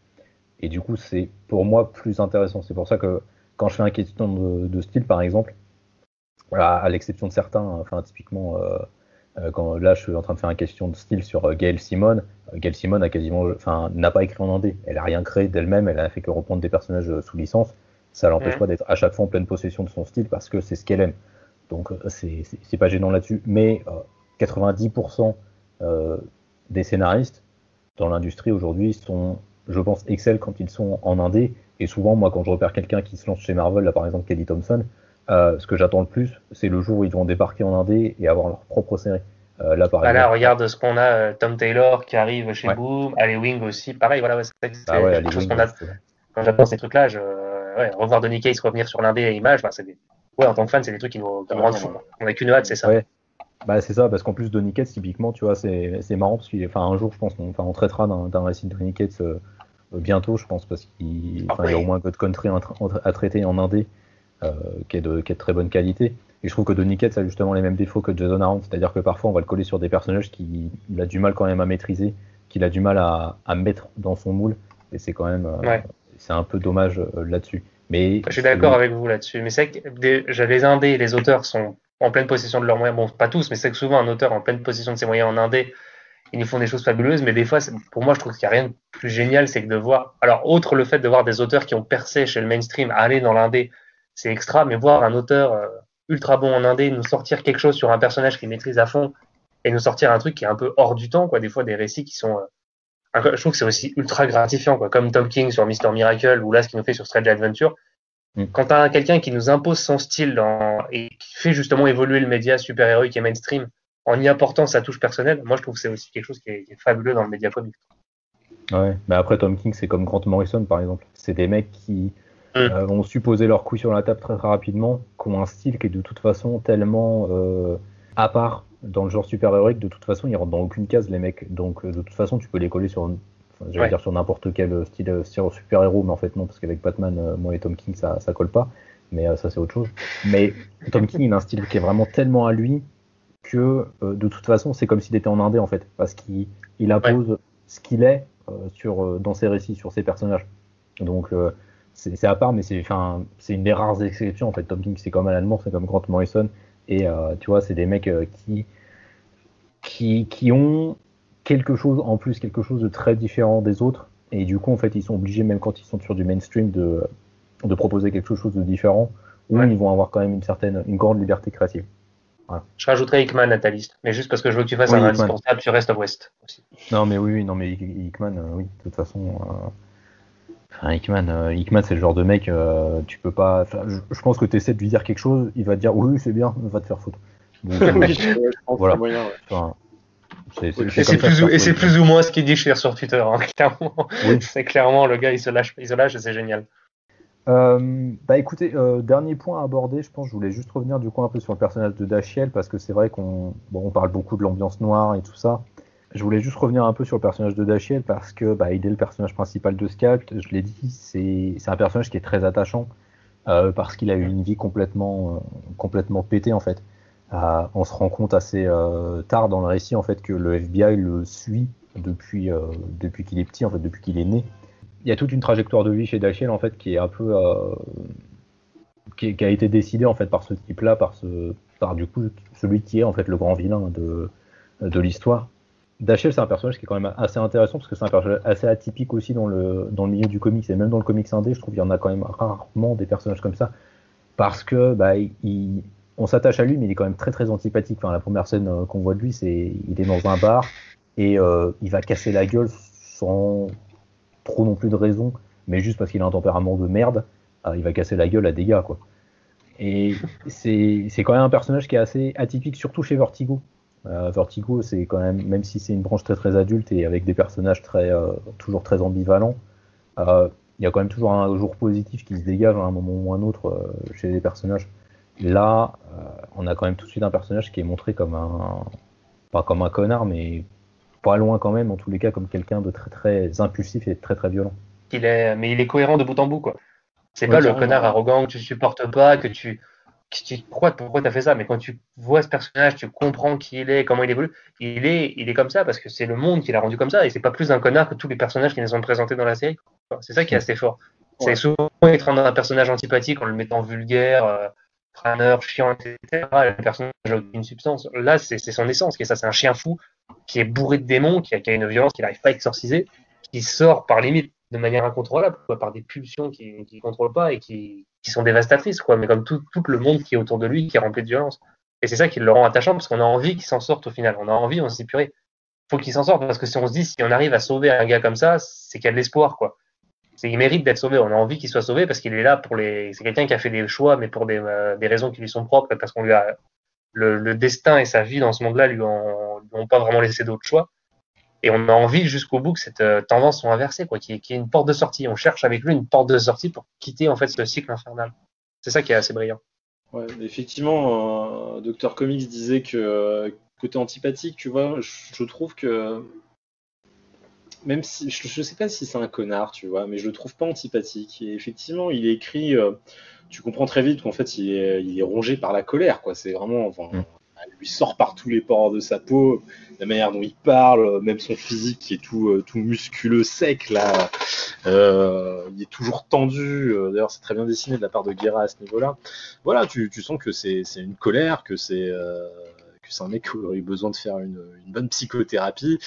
et du coup c'est pour moi plus intéressant. C'est pour ça que quand je fais un question de style par exemple, à l'exception de certains, enfin typiquement quand là je suis en train de faire une question de style sur Gail Simone. Gail Simone a n'a pas écrit en indé, elle a rien créé d'elle-même, elle a fait que reprendre des personnages sous licence. Ça l'empêche pas d'être à chaque fois en pleine possession de son style parce que c'est ce qu'elle aime. Donc c'est pas gênant là-dessus. Mais 90% des scénaristes dans l'industrie aujourd'hui sont, je pense, excellent quand ils sont en indé. Et souvent, moi, quand je repère quelqu'un qui se lance chez Marvel, là par exemple Kelly Thompson, ce que j'attends le plus, c'est le jour où ils vont débarquer en indé et avoir leur propre série. Là, par exemple, là, regarde ce qu'on a, Tom Taylor qui arrive chez Boom, Ali Wing aussi, pareil, voilà, c'est quelque chose qu'on a. Quand j'apprends ces trucs-là, revoir Donny Cates revenir sur l'indé et Image, en tant que fan, c'est des trucs qui nous rendent fous. On n'a qu'une hâte, c'est ça. Ouais. C'est ça, parce qu'en plus Donny Cates, typiquement, tu vois, c'est marrant parce un jour, je pense, on traitera d'un récit de Donny Cates bientôt, je pense, parce qu'il y a au moins God Country à traiter en indé, qui est de très bonne qualité. Et je trouve que Donny Cates a justement les mêmes défauts que Jason Aaron, c'est-à-dire que parfois on va le coller sur des personnages qu'il a du mal quand même à maîtriser, qu'il a du mal à mettre dans son moule, et c'est quand même c'est un peu dommage là-dessus. Mais je suis d'accord avec vous là-dessus, mais c'est que les indés et les auteurs sont en pleine possession de leurs moyens, bon pas tous, mais c'est que souvent un auteur en pleine possession de ses moyens en indé, ils nous font des choses fabuleuses, mais des fois, pour moi, je trouve qu'il n'y a rien de plus génial, c'est que de voir, alors outre le fait de voir des auteurs qui ont percé chez le mainstream aller dans l'indé, c'est extra, mais voir un auteur ultra bon en indé nous sortir quelque chose sur un personnage qu'il maîtrise à fond et nous sortir un truc qui est un peu hors du temps, quoi. Des fois, des récits qui sont, je trouve que c'est aussi ultra gratifiant, quoi. Comme Tom King sur Mr. Miracle ou là ce qu'il nous fait sur Strange Adventure. Quand tu as quelqu'un qui nous impose son style et qui fait justement évoluer le média super-héroïque et mainstream en y apportant sa touche personnelle, moi je trouve que c'est aussi quelque chose qui est fabuleux dans le média comique. Ouais, mais après Tom King, c'est comme Grant Morrison par exemple. C'est des mecs qui vont supposer leur couille sur la table très très rapidement, qui ont un style qui est de toute façon tellement à part dans le genre super-héroïque, de toute façon ils rentrent dans aucune case les mecs. Donc de toute façon tu peux les coller sur dire sur n'importe quel style super-héros, mais en fait non, parce qu'avec Batman, moi et Tom King ça colle pas, mais ça c'est autre chose. Mais Tom King il a un style qui est vraiment tellement à lui que de toute façon c'est comme s'il était en indé en fait, parce qu'il impose ce qu'il est dans ses récits, sur ses personnages. Donc c'est à part, mais c'est une des rares exceptions en fait. Tom King c'est comme Alan Moore, c'est comme Grant Morrison, et tu vois c'est des mecs qui ont quelque chose en plus, quelque chose de très différent des autres, et du coup en fait ils sont obligés, même quand ils sont sur du mainstream, de proposer quelque chose de différent, où ils vont avoir quand même une grande liberté créative. Voilà. Je rajouterais Hickman à ta liste, mais juste parce que je veux que tu fasses un indispensable sur Rest of West aussi. Non mais mais Hickman, oui, de toute façon Hickman c'est le genre de mec, tu peux pas, je pense que tu essaies de lui dire quelque chose, il va te dire oui c'est bien, va te faire foutre. Donc, voilà. C'est plus ou moins ce qu'il dit sur Twitter, hein, clairement. Oui. C'est clairement le gars, il se lâche et c'est génial. Écoutez, dernier point à aborder, je pense, je voulais juste revenir du coup un peu sur le personnage de Dashiell, parce que c'est vrai qu'on parle beaucoup de l'ambiance noire et tout ça. Je voulais juste revenir un peu sur le personnage de Dashiell parce que il est le personnage principal de Sculpt. Je l'ai dit, c'est un personnage qui est très attachant parce qu'il a eu une vie complètement pétée en fait. On se rend compte assez tard dans le récit en fait que le FBI le suit depuis qu'il est petit, en fait, depuis qu'il est né. Il y a toute une trajectoire de vie chez Dashiell en fait qui est un peu qui a été décidée en fait par ce type-là, par du coup celui qui est en fait le grand vilain de l'histoire. Dashiell c'est un personnage qui est quand même assez intéressant parce que c'est un personnage assez atypique aussi dans le milieu du comics, et même dans le comics indé, je trouve qu'il y en a quand même rarement des personnages comme ça, parce que on s'attache à lui, mais il est quand même très très antipathique. Enfin, la première scène qu'on voit de lui, il est dans un bar et il va casser la gueule sans trop non plus de raison, mais juste parce qu'il a un tempérament de merde. Il va casser la gueule à des gars, quoi. Et c'est quand même un personnage qui est assez atypique, surtout chez Vertigo. Vertigo, c'est quand même si c'est une branche très très adulte et avec des personnages toujours très ambivalents, il y a quand même toujours un jour positif qui se dégage à un moment ou un autre chez les personnages. Là, on a quand même tout de suite un personnage qui est montré pas comme un connard, mais pas loin quand même, en tous les cas, comme quelqu'un de très très impulsif et très très violent. Mais il est cohérent de bout en bout, quoi. C'est Ouais, pas le carrément. connard arrogant que tu supportes pas, pourquoi t'as fait ça? Mais quand tu vois ce personnage, tu comprends qui il est, comment il évolue. Il est comme ça parce que c'est le monde qui l'a rendu comme ça et c'est pas plus un connard que tous les personnages qui nous sont présentés dans la série, quoi. C'est ça qui est assez fort. Ouais. C'est souvent être un personnage antipathique en le mettant vulgaire, crâneur, chiant, etc. Le personnage n'a aucune substance. Là, c'est son essence qui est ça. C'est un chien fou qui est bourré de démons, qui a une violence qu'il n'arrive pas à exorciser, qui sort par limite de manière incontrôlable, quoi, par des pulsions qu'il ne contrôle pas et qui sont dévastatrices, quoi, mais comme tout le monde qui est autour de lui, qui est rempli de violence. Et c'est ça qui le rend attachant, parce qu'on a envie qu'il s'en sorte au final. On a envie, on se dit, purée, faut qu'il s'en sorte, parce que si on se dit, si on arrive à sauver un gars comme ça, c'est qu'il y a de l'espoir, quoi. Il mérite d'être sauvé. On a envie qu'il soit sauvé parce qu'il est là c'est quelqu'un qui a fait des choix, mais pour des raisons qui lui sont propres, parce qu'on lui a le destin et sa vie dans ce monde-là lui ont pas vraiment laissé d'autre choix. Et on a envie jusqu'au bout que cette tendance soit inversée, quoi, qu'il y ait une porte de sortie. On cherche avec lui une porte de sortie pour quitter en fait ce cycle infernal. C'est ça qui est assez brillant. Ouais, effectivement, Dr. Comics disait que côté antipathique, tu vois, je trouve que même si je sais pas si c'est un connard, tu vois, mais je le trouve pas antipathique. Et effectivement, il est écrit, tu comprends très vite qu'en fait, il est rongé par la colère, quoi. C'est vraiment, enfin, il lui sort par tous les pores de sa peau, la manière dont il parle, même son physique qui est tout musculeux, sec, là, il est toujours tendu. D'ailleurs, c'est très bien dessiné de la part de Guerra à ce niveau-là. Voilà, tu sens que c'est une colère, que c'est un mec qui aurait eu besoin de faire une bonne psychothérapie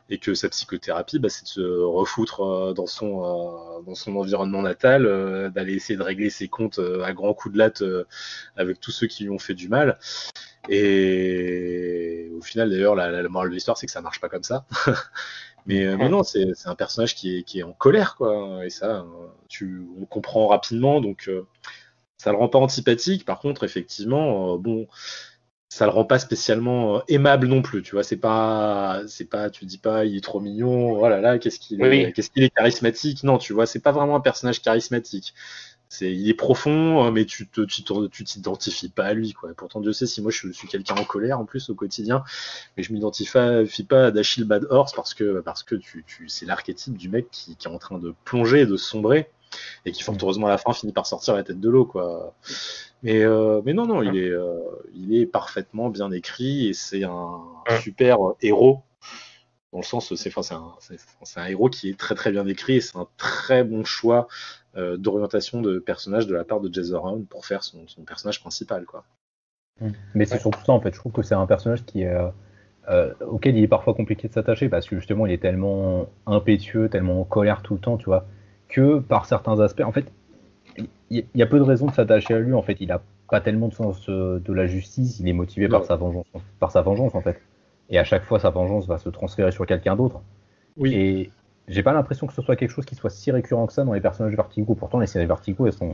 et que sa psychothérapie, c'est de se refoutre dans son environnement natal, d'aller essayer de régler ses comptes à grands coups de latte avec tous ceux qui lui ont fait du mal. Et au final, d'ailleurs, la morale de l'histoire, c'est que ça marche pas comme ça. Mais non, c'est un personnage qui est en colère, quoi. Et ça, on le comprend rapidement, donc ça le rend pas antipathique. Par contre, effectivement, ça le rend pas spécialement aimable non plus, tu vois. C'est pas, tu dis pas, il est trop mignon, oh là là, qu'est-ce qu'il est charismatique. Non, tu vois, c'est pas vraiment un personnage charismatique. Il est profond, mais tu t'identifies pas à lui, quoi. Pourtant, Dieu sait si moi je suis quelqu'un en colère en plus au quotidien, mais je m'identifie pas à Dachil Bad Horse parce que c'est l'archétype du mec qui est en train de plonger et de sombrer et qui fort heureusement à la fin finit par sortir la tête de l'eau, quoi. Mais non, il est parfaitement bien écrit et c'est un super héros. Dans le sens, c'est un héros qui est très très bien écrit et c'est un très bon choix d'orientation de personnage de la part de Jason Aaron pour faire son personnage principal, quoi. Mais c'est surtout ça en fait. Je trouve que c'est un personnage auquel il est parfois compliqué de s'attacher parce que justement il est tellement impétueux, tellement en colère tout le temps, tu vois, que par certains aspects, en fait, il y a peu de raisons de s'attacher à lui. En fait, il a pas tellement de sens de la justice. Il est motivé par sa vengeance en fait. Et à chaque fois, sa vengeance va se transférer sur quelqu'un d'autre. Oui. Et j'ai pas l'impression que ce soit quelque chose qui soit si récurrent que ça dans les personnages Vertigo. Pourtant, les séries Vertigo, elles sont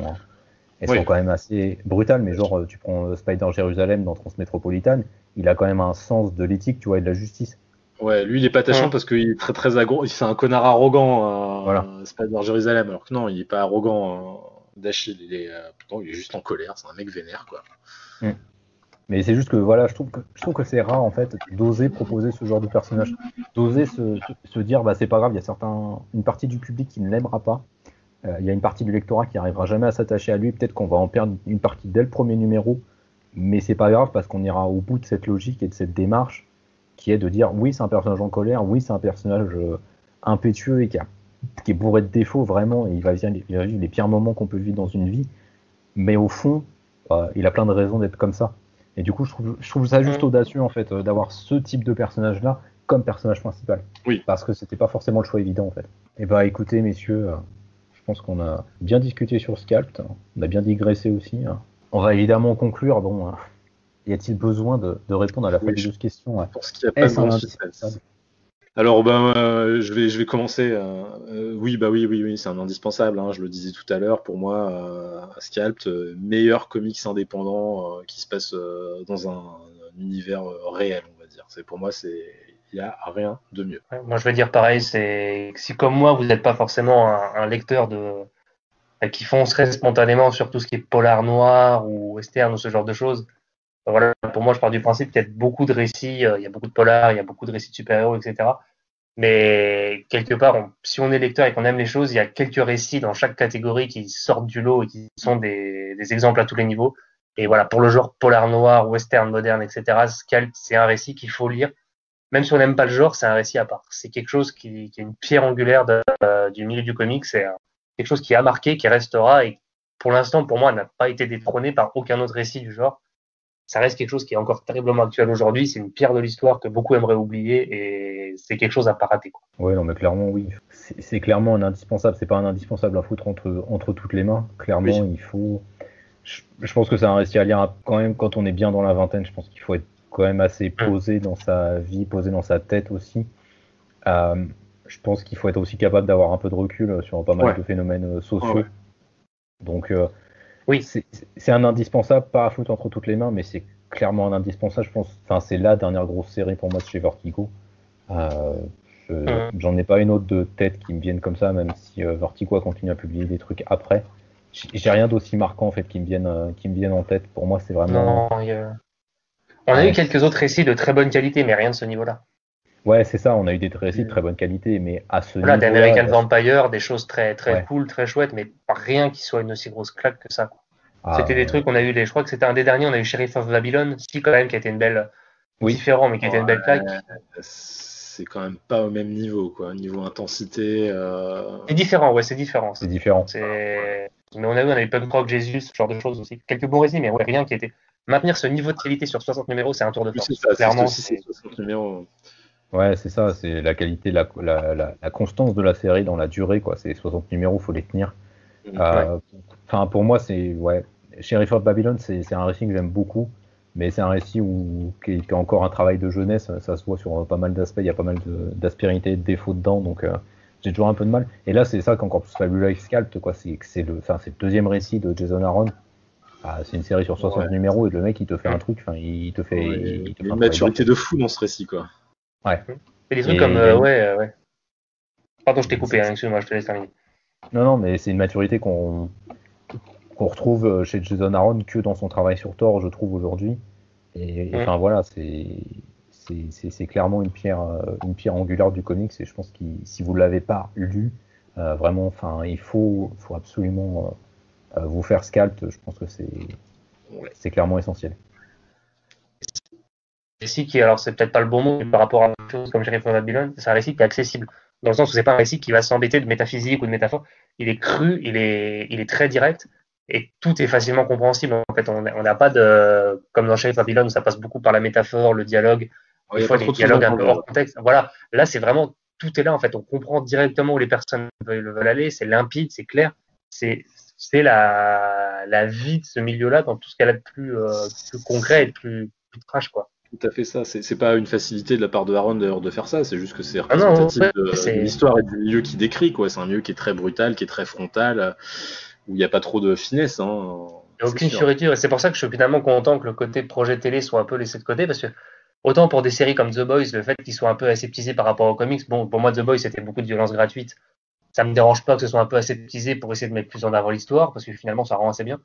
quand même assez brutales. Mais genre, tu prends Spider Jérusalem dans Transmétropolitane, il a quand même un sens de l'éthique, tu vois, et de la justice. Ouais, lui, il est pas attachant parce qu'il est très très c'est un connard arrogant, voilà. Spider Jérusalem. Alors que non, il est pas arrogant. D'Achille, il est juste en colère. C'est un mec vénère, quoi. Mais c'est juste que voilà, je trouve que c'est rare en fait d'oser proposer ce genre de personnage, d'oser se dire c'est pas grave, il y a une partie du public qui ne l'aimera pas, il y a une partie du lectorat qui n'arrivera jamais à s'attacher à lui, peut-être qu'on va en perdre une partie dès le premier numéro, mais c'est pas grave parce qu'on ira au bout de cette logique et de cette démarche qui est de dire oui c'est un personnage en colère, oui c'est un personnage impétueux et qui est bourré de défauts vraiment, et il va vivre les pires moments qu'on peut vivre dans une vie, mais au fond il a plein de raisons d'être comme ça. Et du coup, je trouve ça juste audacieux en fait d'avoir ce type de personnage-là comme personnage principal. Oui. Parce que c'était pas forcément le choix évident en fait. Et écoutez messieurs, je pense qu'on a bien discuté sur Scalped, on a bien digressé aussi. On va évidemment conclure. Y a-t-il besoin de répondre à la fabuleuse question pour ce qui a pas de Alors je vais commencer. Oui, c'est un indispensable. Hein, je le disais tout à l'heure. Pour moi, Scalped, meilleur comics indépendant qui se passe dans un univers réel, on va dire. Pour moi, il y a rien de mieux. Ouais, moi, je vais dire pareil, c'est si comme moi, vous n'êtes pas forcément un lecteur qui foncerait spontanément sur tout ce qui est polar noir ou western ou ce genre de choses. Voilà, pour moi, je pars du principe qu'il y a beaucoup de récits, il y a beaucoup de polars, il y a beaucoup de récits de super-héros, etc. Mais quelque part, si on est lecteur et qu'on aime les choses, il y a quelques récits dans chaque catégorie qui sortent du lot et qui sont des exemples à tous les niveaux. Et voilà, pour le genre polar noir, western, moderne, etc., Scalp, c'est un récit qu'il faut lire. Même si on n'aime pas le genre, c'est un récit à part. C'est quelque chose qui est une pierre angulaire du milieu du comics. C'est quelque chose qui a marqué, qui restera et pour l'instant, pour moi, n'a pas été détrôné par aucun autre récit du genre. Ça reste quelque chose qui est encore terriblement actuel aujourd'hui. C'est une pierre de l'histoire que beaucoup aimeraient oublier et c'est quelque chose à pas rater, quoi. Ouais, non, mais clairement, oui. C'est clairement un indispensable. C'est pas un indispensable à foutre entre toutes les mains. Clairement, Oui. il faut. Je pense que c'est un récit à lire quand même quand on est bien dans la vingtaine. Je pense qu'il faut être quand même assez posé dans sa vie, posé dans sa tête aussi. Je pense qu'il faut être aussi capable d'avoir un peu de recul sur pas mal de phénomènes sociaux. Ouais. Donc, oui, c'est un indispensable, pas à foutre entre toutes les mains, mais c'est clairement un indispensable. Je pense. Enfin, c'est la dernière grosse série pour moi de chez Vertigo. J'en ai pas une autre de tête qui me vienne comme ça, même si Vertigo a continué à publier des trucs après. J'ai rien d'aussi marquant en fait qui me viennent en tête. Pour moi, c'est vraiment. Non, on a eu quelques autres récits de très bonne qualité, mais rien de ce niveau-là. Ouais, c'est ça. On a eu des récits de très bonne qualité, mais à ce Voilà, des niveau-là. American Vampire, des choses très Ouais. cool, très chouettes, mais pas rien qui soit une aussi grosse claque que ça, quoi. Ah, C'était des trucs, on a eu je crois que c'était un des derniers, on a eu Sheriff of Babylon, qui quand même, qui a été une belle, différent, mais qui a été une belle claque. C'est quand même pas au même niveau, quoi. Niveau intensité. C'est différent, ouais, c'est différent. C'est différent. Mais on a eu Punk Rock Jesus, ce genre de choses aussi. Quelques bons récits, mais ouais, rien qui était. Maintenir ce niveau de qualité sur 60 numéros, c'est un tour de force. Oui, c'est ça, clairement, c'est 60 numéros. Ouais, c'est ça, c'est la qualité, la constance de la série dans la durée, quoi. C'est 60 numéros, faut les tenir. Enfin, pour moi, c'est ouais. Sheriff of Babylon, c'est un récit que j'aime beaucoup, mais c'est un récit qui est encore un travail de jeunesse. Ça se voit sur pas mal d'aspects. Il y a pas mal d'aspérités, de défauts dedans, donc j'ai toujours un peu de mal. Et là, c'est ça qui est encore plus fabuleux avec Scalped, quoi. C'est le deuxième récit de Jason Aaron. C'est une série sur 60 numéros et le mec il te fait un truc, enfin il te fait. Il y a une maturité de fou dans ce récit, quoi. Ouais. C'est des trucs comme Pardon, je t'ai coupé, excuse-moi, je te laisse terminer. Non, mais c'est une maturité qu'on retrouve chez Jason Aaron que dans son travail sur Thor, je trouve aujourd'hui. Et enfin voilà, c'est clairement une pierre angulaire du comics. Et je pense que si vous l'avez pas lu, vraiment, enfin il faut absolument vous faire Scalped. Je pense que c'est clairement essentiel. Récit qui, alors c'est peut-être pas le bon mot, mais par rapport à une chose comme Sheriff of Babylon, c'est un récit qui est accessible. Dans le sens où c'est pas un récit qui va s'embêter de métaphysique ou de métaphore. Il est cru, il est très direct et tout est facilement compréhensible. En fait, on n'a pas de, comme dans Sheriff of Babylon où ça passe beaucoup par la métaphore, le dialogue, des fois des dialogues un peu hors contexte. Voilà, là c'est vraiment, tout est là en fait. On comprend directement où les personnes veulent aller, c'est limpide, c'est clair. C'est la vie de ce milieu-là dans tout ce qu'elle a de plus concret et de plus trash, quoi. Tout à fait ça. C'est pas une facilité de la part de Aaron d'ailleurs de faire ça, c'est juste que c'est représentatif de l'histoire et du milieu qu'il décrit, quoi. C'est un milieu qui est très brutal, qui est très frontal, où il n'y a pas trop de finesse. Hein. Il n'y a aucune fioriture, et c'est pour ça que je suis finalement content que le côté projet télé soit un peu laissé de côté, parce que autant pour des séries comme The Boys, le fait qu'ils soient un peu aseptisés par rapport aux comics, bon, pour moi The Boys c'était beaucoup de violence gratuite, ça me dérange pas que ce soit un peu aseptisé pour essayer de mettre plus en avant l'histoire, parce que finalement ça rend assez bien.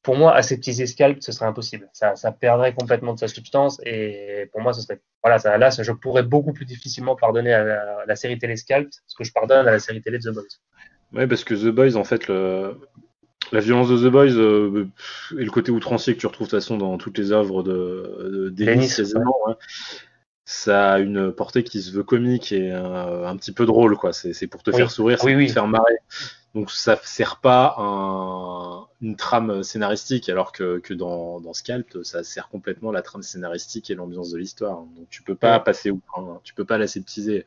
Pour moi, aseptiser Scalped, ce serait impossible. Ça perdrait complètement de sa substance. Et pour moi, ce serait. Voilà, je pourrais beaucoup plus difficilement pardonner à la série télé Scalped ce que je pardonne à la série télé The Boys. Ouais, parce que The Boys, en fait, la violence de The Boys et le côté outrancier que tu retrouves de toute façon dans toutes les œuvres d'Ennis, quasiment, ouais. Ça a une portée qui se veut comique et un petit peu drôle, quoi. C'est pour te faire sourire, c'est pour te faire marrer. Donc ça ne sert pas une trame scénaristique, alors que dans Scalped, ça sert complètement la trame scénaristique et l'ambiance de l'histoire. Donc tu peux pas passer outre, hein. Tu peux pas l'aseptiser.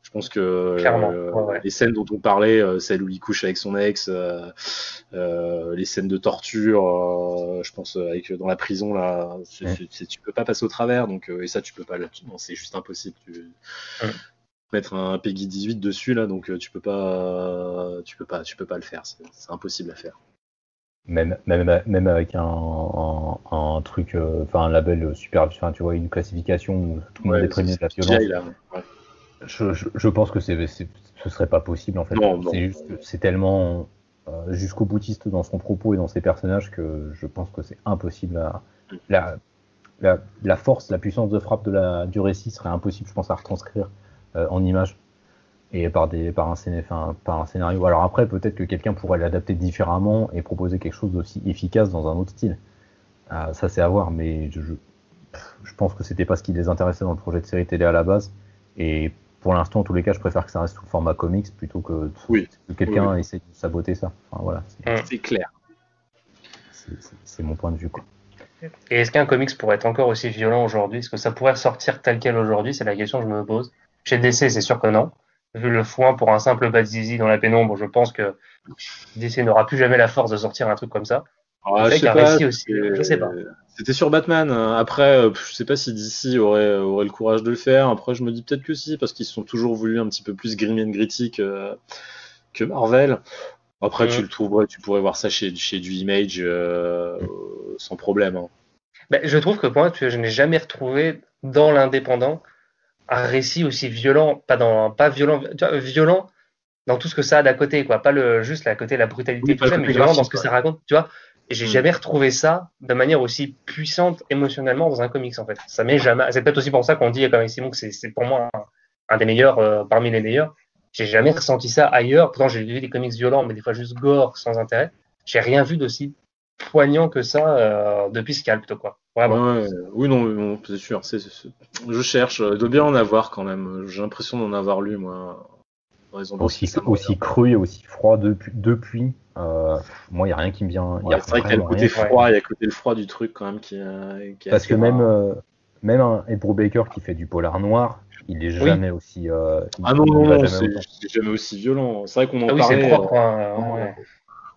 Je pense que les scènes dont on parlait, celles où il couche avec son ex, les scènes de torture, je pense dans la prison là, tu peux pas passer au travers. Donc et ça tu peux pas, non, c'est juste impossible. mettre un Peggy 18 dessus là, donc tu peux pas le faire. C'est impossible à faire. Même avec un truc, un label super, tu vois, une classification où tout le monde est prévenu de la violence. Là, ouais. Je pense que ce serait pas possible en fait. Non. C'est juste que c'est tellement jusqu'au boutiste dans son propos et dans ses personnages que je pense que c'est impossible la force, la puissance de frappe du récit serait impossible, je pense, à retranscrire en images et par un scénario. Alors après, peut-être que quelqu'un pourrait l'adapter différemment et proposer quelque chose d'aussi efficace dans un autre style. Ça c'est à voir, mais je pense que c'était pas ce qui les intéressait dans le projet de série télé à la base. Et pour l'instant, en tous les cas, je préfère que ça reste sous format comics plutôt que quelqu'un essaie de saboter ça. Enfin, voilà, c'est clair. C'est mon point de vue, quoi. Et est-ce qu'un comics pourrait être encore aussi violent aujourd'hui? Est-ce que ça pourrait ressortir tel quel aujourd'hui? C'est la question que je me pose. Chez DC, c'est sûr que non. Vu le foin pour un simple Bad Zizi dans la pénombre, je pense que DC n'aura plus jamais la force de sortir un truc comme ça. Je sais pas. C'était sur Batman. Après, je sais pas si DC aurait le courage de le faire. Après, je me dis peut-être que si, parce qu'ils se sont toujours voulu un petit peu plus grim and gritty que Marvel. Après, tu pourrais voir ça chez du Image sans problème. Hein. Je trouve que pour moi, je n'ai jamais retrouvé dans l'indépendant un récit aussi violent, violent dans tout ce que ça a d'à côté, quoi. Pas juste à côté la brutalité, tout ça, mais violent dans ce que ça raconte, tu vois. Et j'ai jamais retrouvé ça de manière aussi puissante émotionnellement dans un comics, en fait. Ça m'est jamais. C'est peut-être aussi pour ça qu'on dit comme Simon que c'est pour moi un des meilleurs parmi les meilleurs. J'ai jamais ressenti ça ailleurs. Pourtant, j'ai vu des comics violents, mais des fois juste gore, sans intérêt. J'ai rien vu d'aussi poignant que ça depuis Scalped, quoi. Vraiment. Ouais. Oui, non, c'est sûr. Je cherche. Il doit bien en avoir quand même. J'ai l'impression d'en avoir lu, moi. Aussi cru et aussi froid depuis. Moi, il n'y a rien qui me vient. C'est vrai qu'il y a le côté froid, il y a le côté froid du truc quand même qui est parce que même un Ed Brubaker qui fait du polar noir, il est jamais aussi. Non, c'est jamais aussi violent. C'est vrai qu'on en parlait. C'est propre.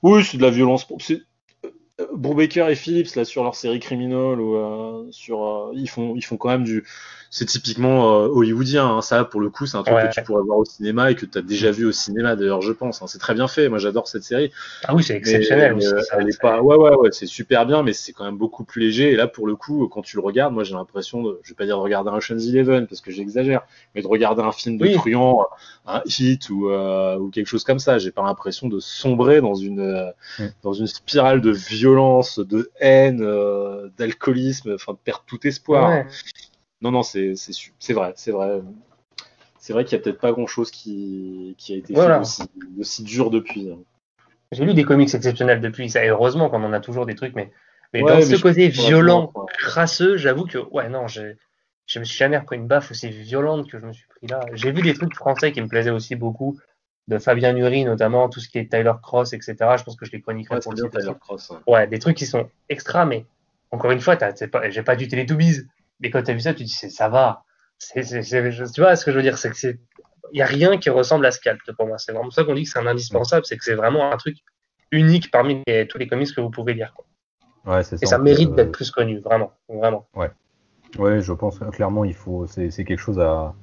Oui, c'est de la violence. Brubaker et Phillips là sur leur série Criminal ou ils font quand même c'est typiquement hollywoodien, hein. Ça pour le coup c'est un truc que tu pourrais voir au cinéma et que tu as déjà vu au cinéma d'ailleurs, je pense, hein. C'est très bien fait, moi j'adore cette série. Ah oui, c'est exceptionnel. Elle est pas c'est super bien, mais c'est quand même beaucoup plus léger. Et là pour le coup, quand tu le regardes, moi j'ai l'impression je vais pas dire de regarder un Ocean's 11 parce que j'exagère, mais de regarder un film de truand, un Hit ou quelque chose comme ça. J'ai pas l'impression de sombrer dans une spirale de violence, de haine, d'alcoolisme, enfin de perdre tout espoir. Non, c'est vrai. C'est vrai qu'il y a peut-être pas grand-chose qui a été fait aussi dur depuis. J'ai lu des comics exceptionnels depuis, ça, et heureusement qu'on en a toujours des trucs, mais dans ce côté violent, crasseux, j'avoue que je me suis jamais repris une baffe aussi violente que je me suis pris là. J'ai vu des trucs français qui me plaisaient aussi beaucoup, de Fabien Nury notamment, tout ce qui est Tyler Cross, etc. Je pense que je les chroniquerai pour le site. Tyler Cross. Ouais, des trucs qui sont extra, mais encore une fois, j'ai pas du Teletubbies. Mais quand tu as vu ça, tu te dis ça va. Tu vois ce que je veux dire, c'est que il y a rien qui ressemble à Scalped pour moi. C'est vraiment ça qu'on dit que c'est un indispensable, c'est que c'est vraiment un truc unique parmi tous les comics que vous pouvez lire, quoi. Ouais, c'est ça. Et ça mérite d'être plus connu, vraiment. Ouais, je pense clairement c'est quelque chose à.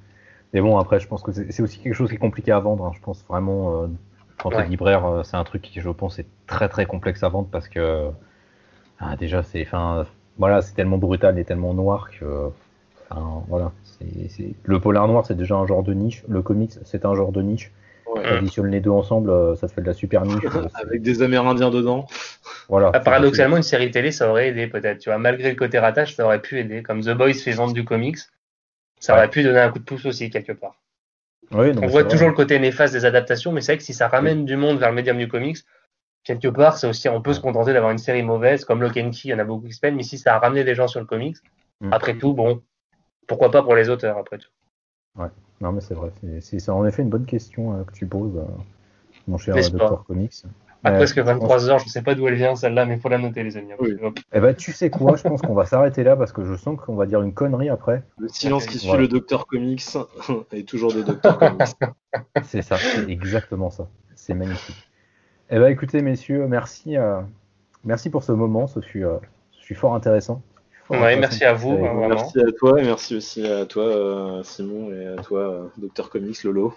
Mais bon, après, je pense que c'est aussi quelque chose qui est compliqué à vendre, hein. Je pense vraiment quand t'es libraire, c'est un truc qui, je pense, est très très complexe à vendre parce que déjà c'est tellement brutal et tellement noir que le polar noir c'est déjà un genre de niche, le comics c'est un genre de niche. Additionne les deux ensemble, ça te fait de la super niche. Avec des Amérindiens dedans. Voilà. Paradoxalement, une série télé ça aurait aidé peut-être, tu vois, malgré le côté ratage, ça aurait pu aider. Comme The Boys fait vendre du comics, ça aurait pu donner un coup de pouce aussi quelque part. Oui, on voit toujours le côté néfaste des adaptations, mais c'est vrai que si ça ramène du monde vers le médium du comics, quelque part, c'est aussi, on peut se contenter d'avoir une série mauvaise, comme Lock and Key, il y en a beaucoup qui se peignent, mais si ça a ramené des gens sur le comics, après tout, bon, pourquoi pas pour les auteurs, après tout. Ouais, non, mais c'est vrai, c'est en effet une bonne question que tu poses, mon cher Dr. Comics. À presque 23 heures, je sais pas d'où elle vient celle-là, mais il faut la noter, les amis. Oui. Eh ben, tu sais quoi, je pense qu'on va s'arrêter là parce que je sens qu'on va dire une connerie après. Le silence qui suit le Dr. Comics est toujours des Dr. Comics. C'est ça, c'est exactement ça. C'est magnifique. Eh ben, écoutez, messieurs, merci pour ce moment. Ce fut fort intéressant, Ouais, merci à vous. Ouais, Merci à toi et merci aussi à toi, Simon, et à toi, Dr Comics, Lolo.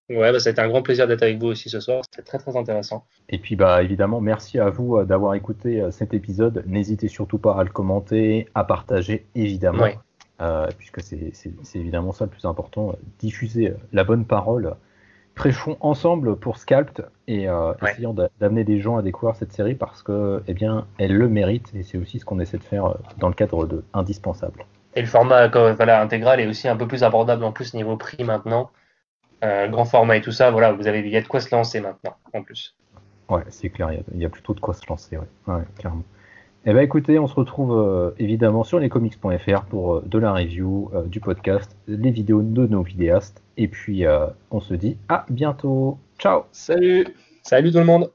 Ouais, ça a été un grand plaisir d'être avec vous aussi ce soir. C'était très très intéressant. Et puis évidemment, merci à vous d'avoir écouté cet épisode. N'hésitez surtout pas à le commenter, à partager évidemment, puisque c'est évidemment ça le plus important. Diffuser la bonne parole. Prêchons ensemble pour Scalped et essayons d'amener des gens à découvrir cette série parce que, eh bien, elle le mérite et c'est aussi ce qu'on essaie de faire dans le cadre de Indispensable. Et le format intégral est aussi un peu plus abordable en plus niveau prix maintenant. Grand format et tout ça, voilà, il y a de quoi se lancer maintenant en plus. Ouais, c'est clair, il y a plutôt de quoi se lancer, ouais, clairement. Eh bien écoutez, on se retrouve évidemment sur lescomics.fr pour de la review, du podcast, les vidéos de nos vidéastes, et puis on se dit à bientôt. Ciao. Salut tout le monde.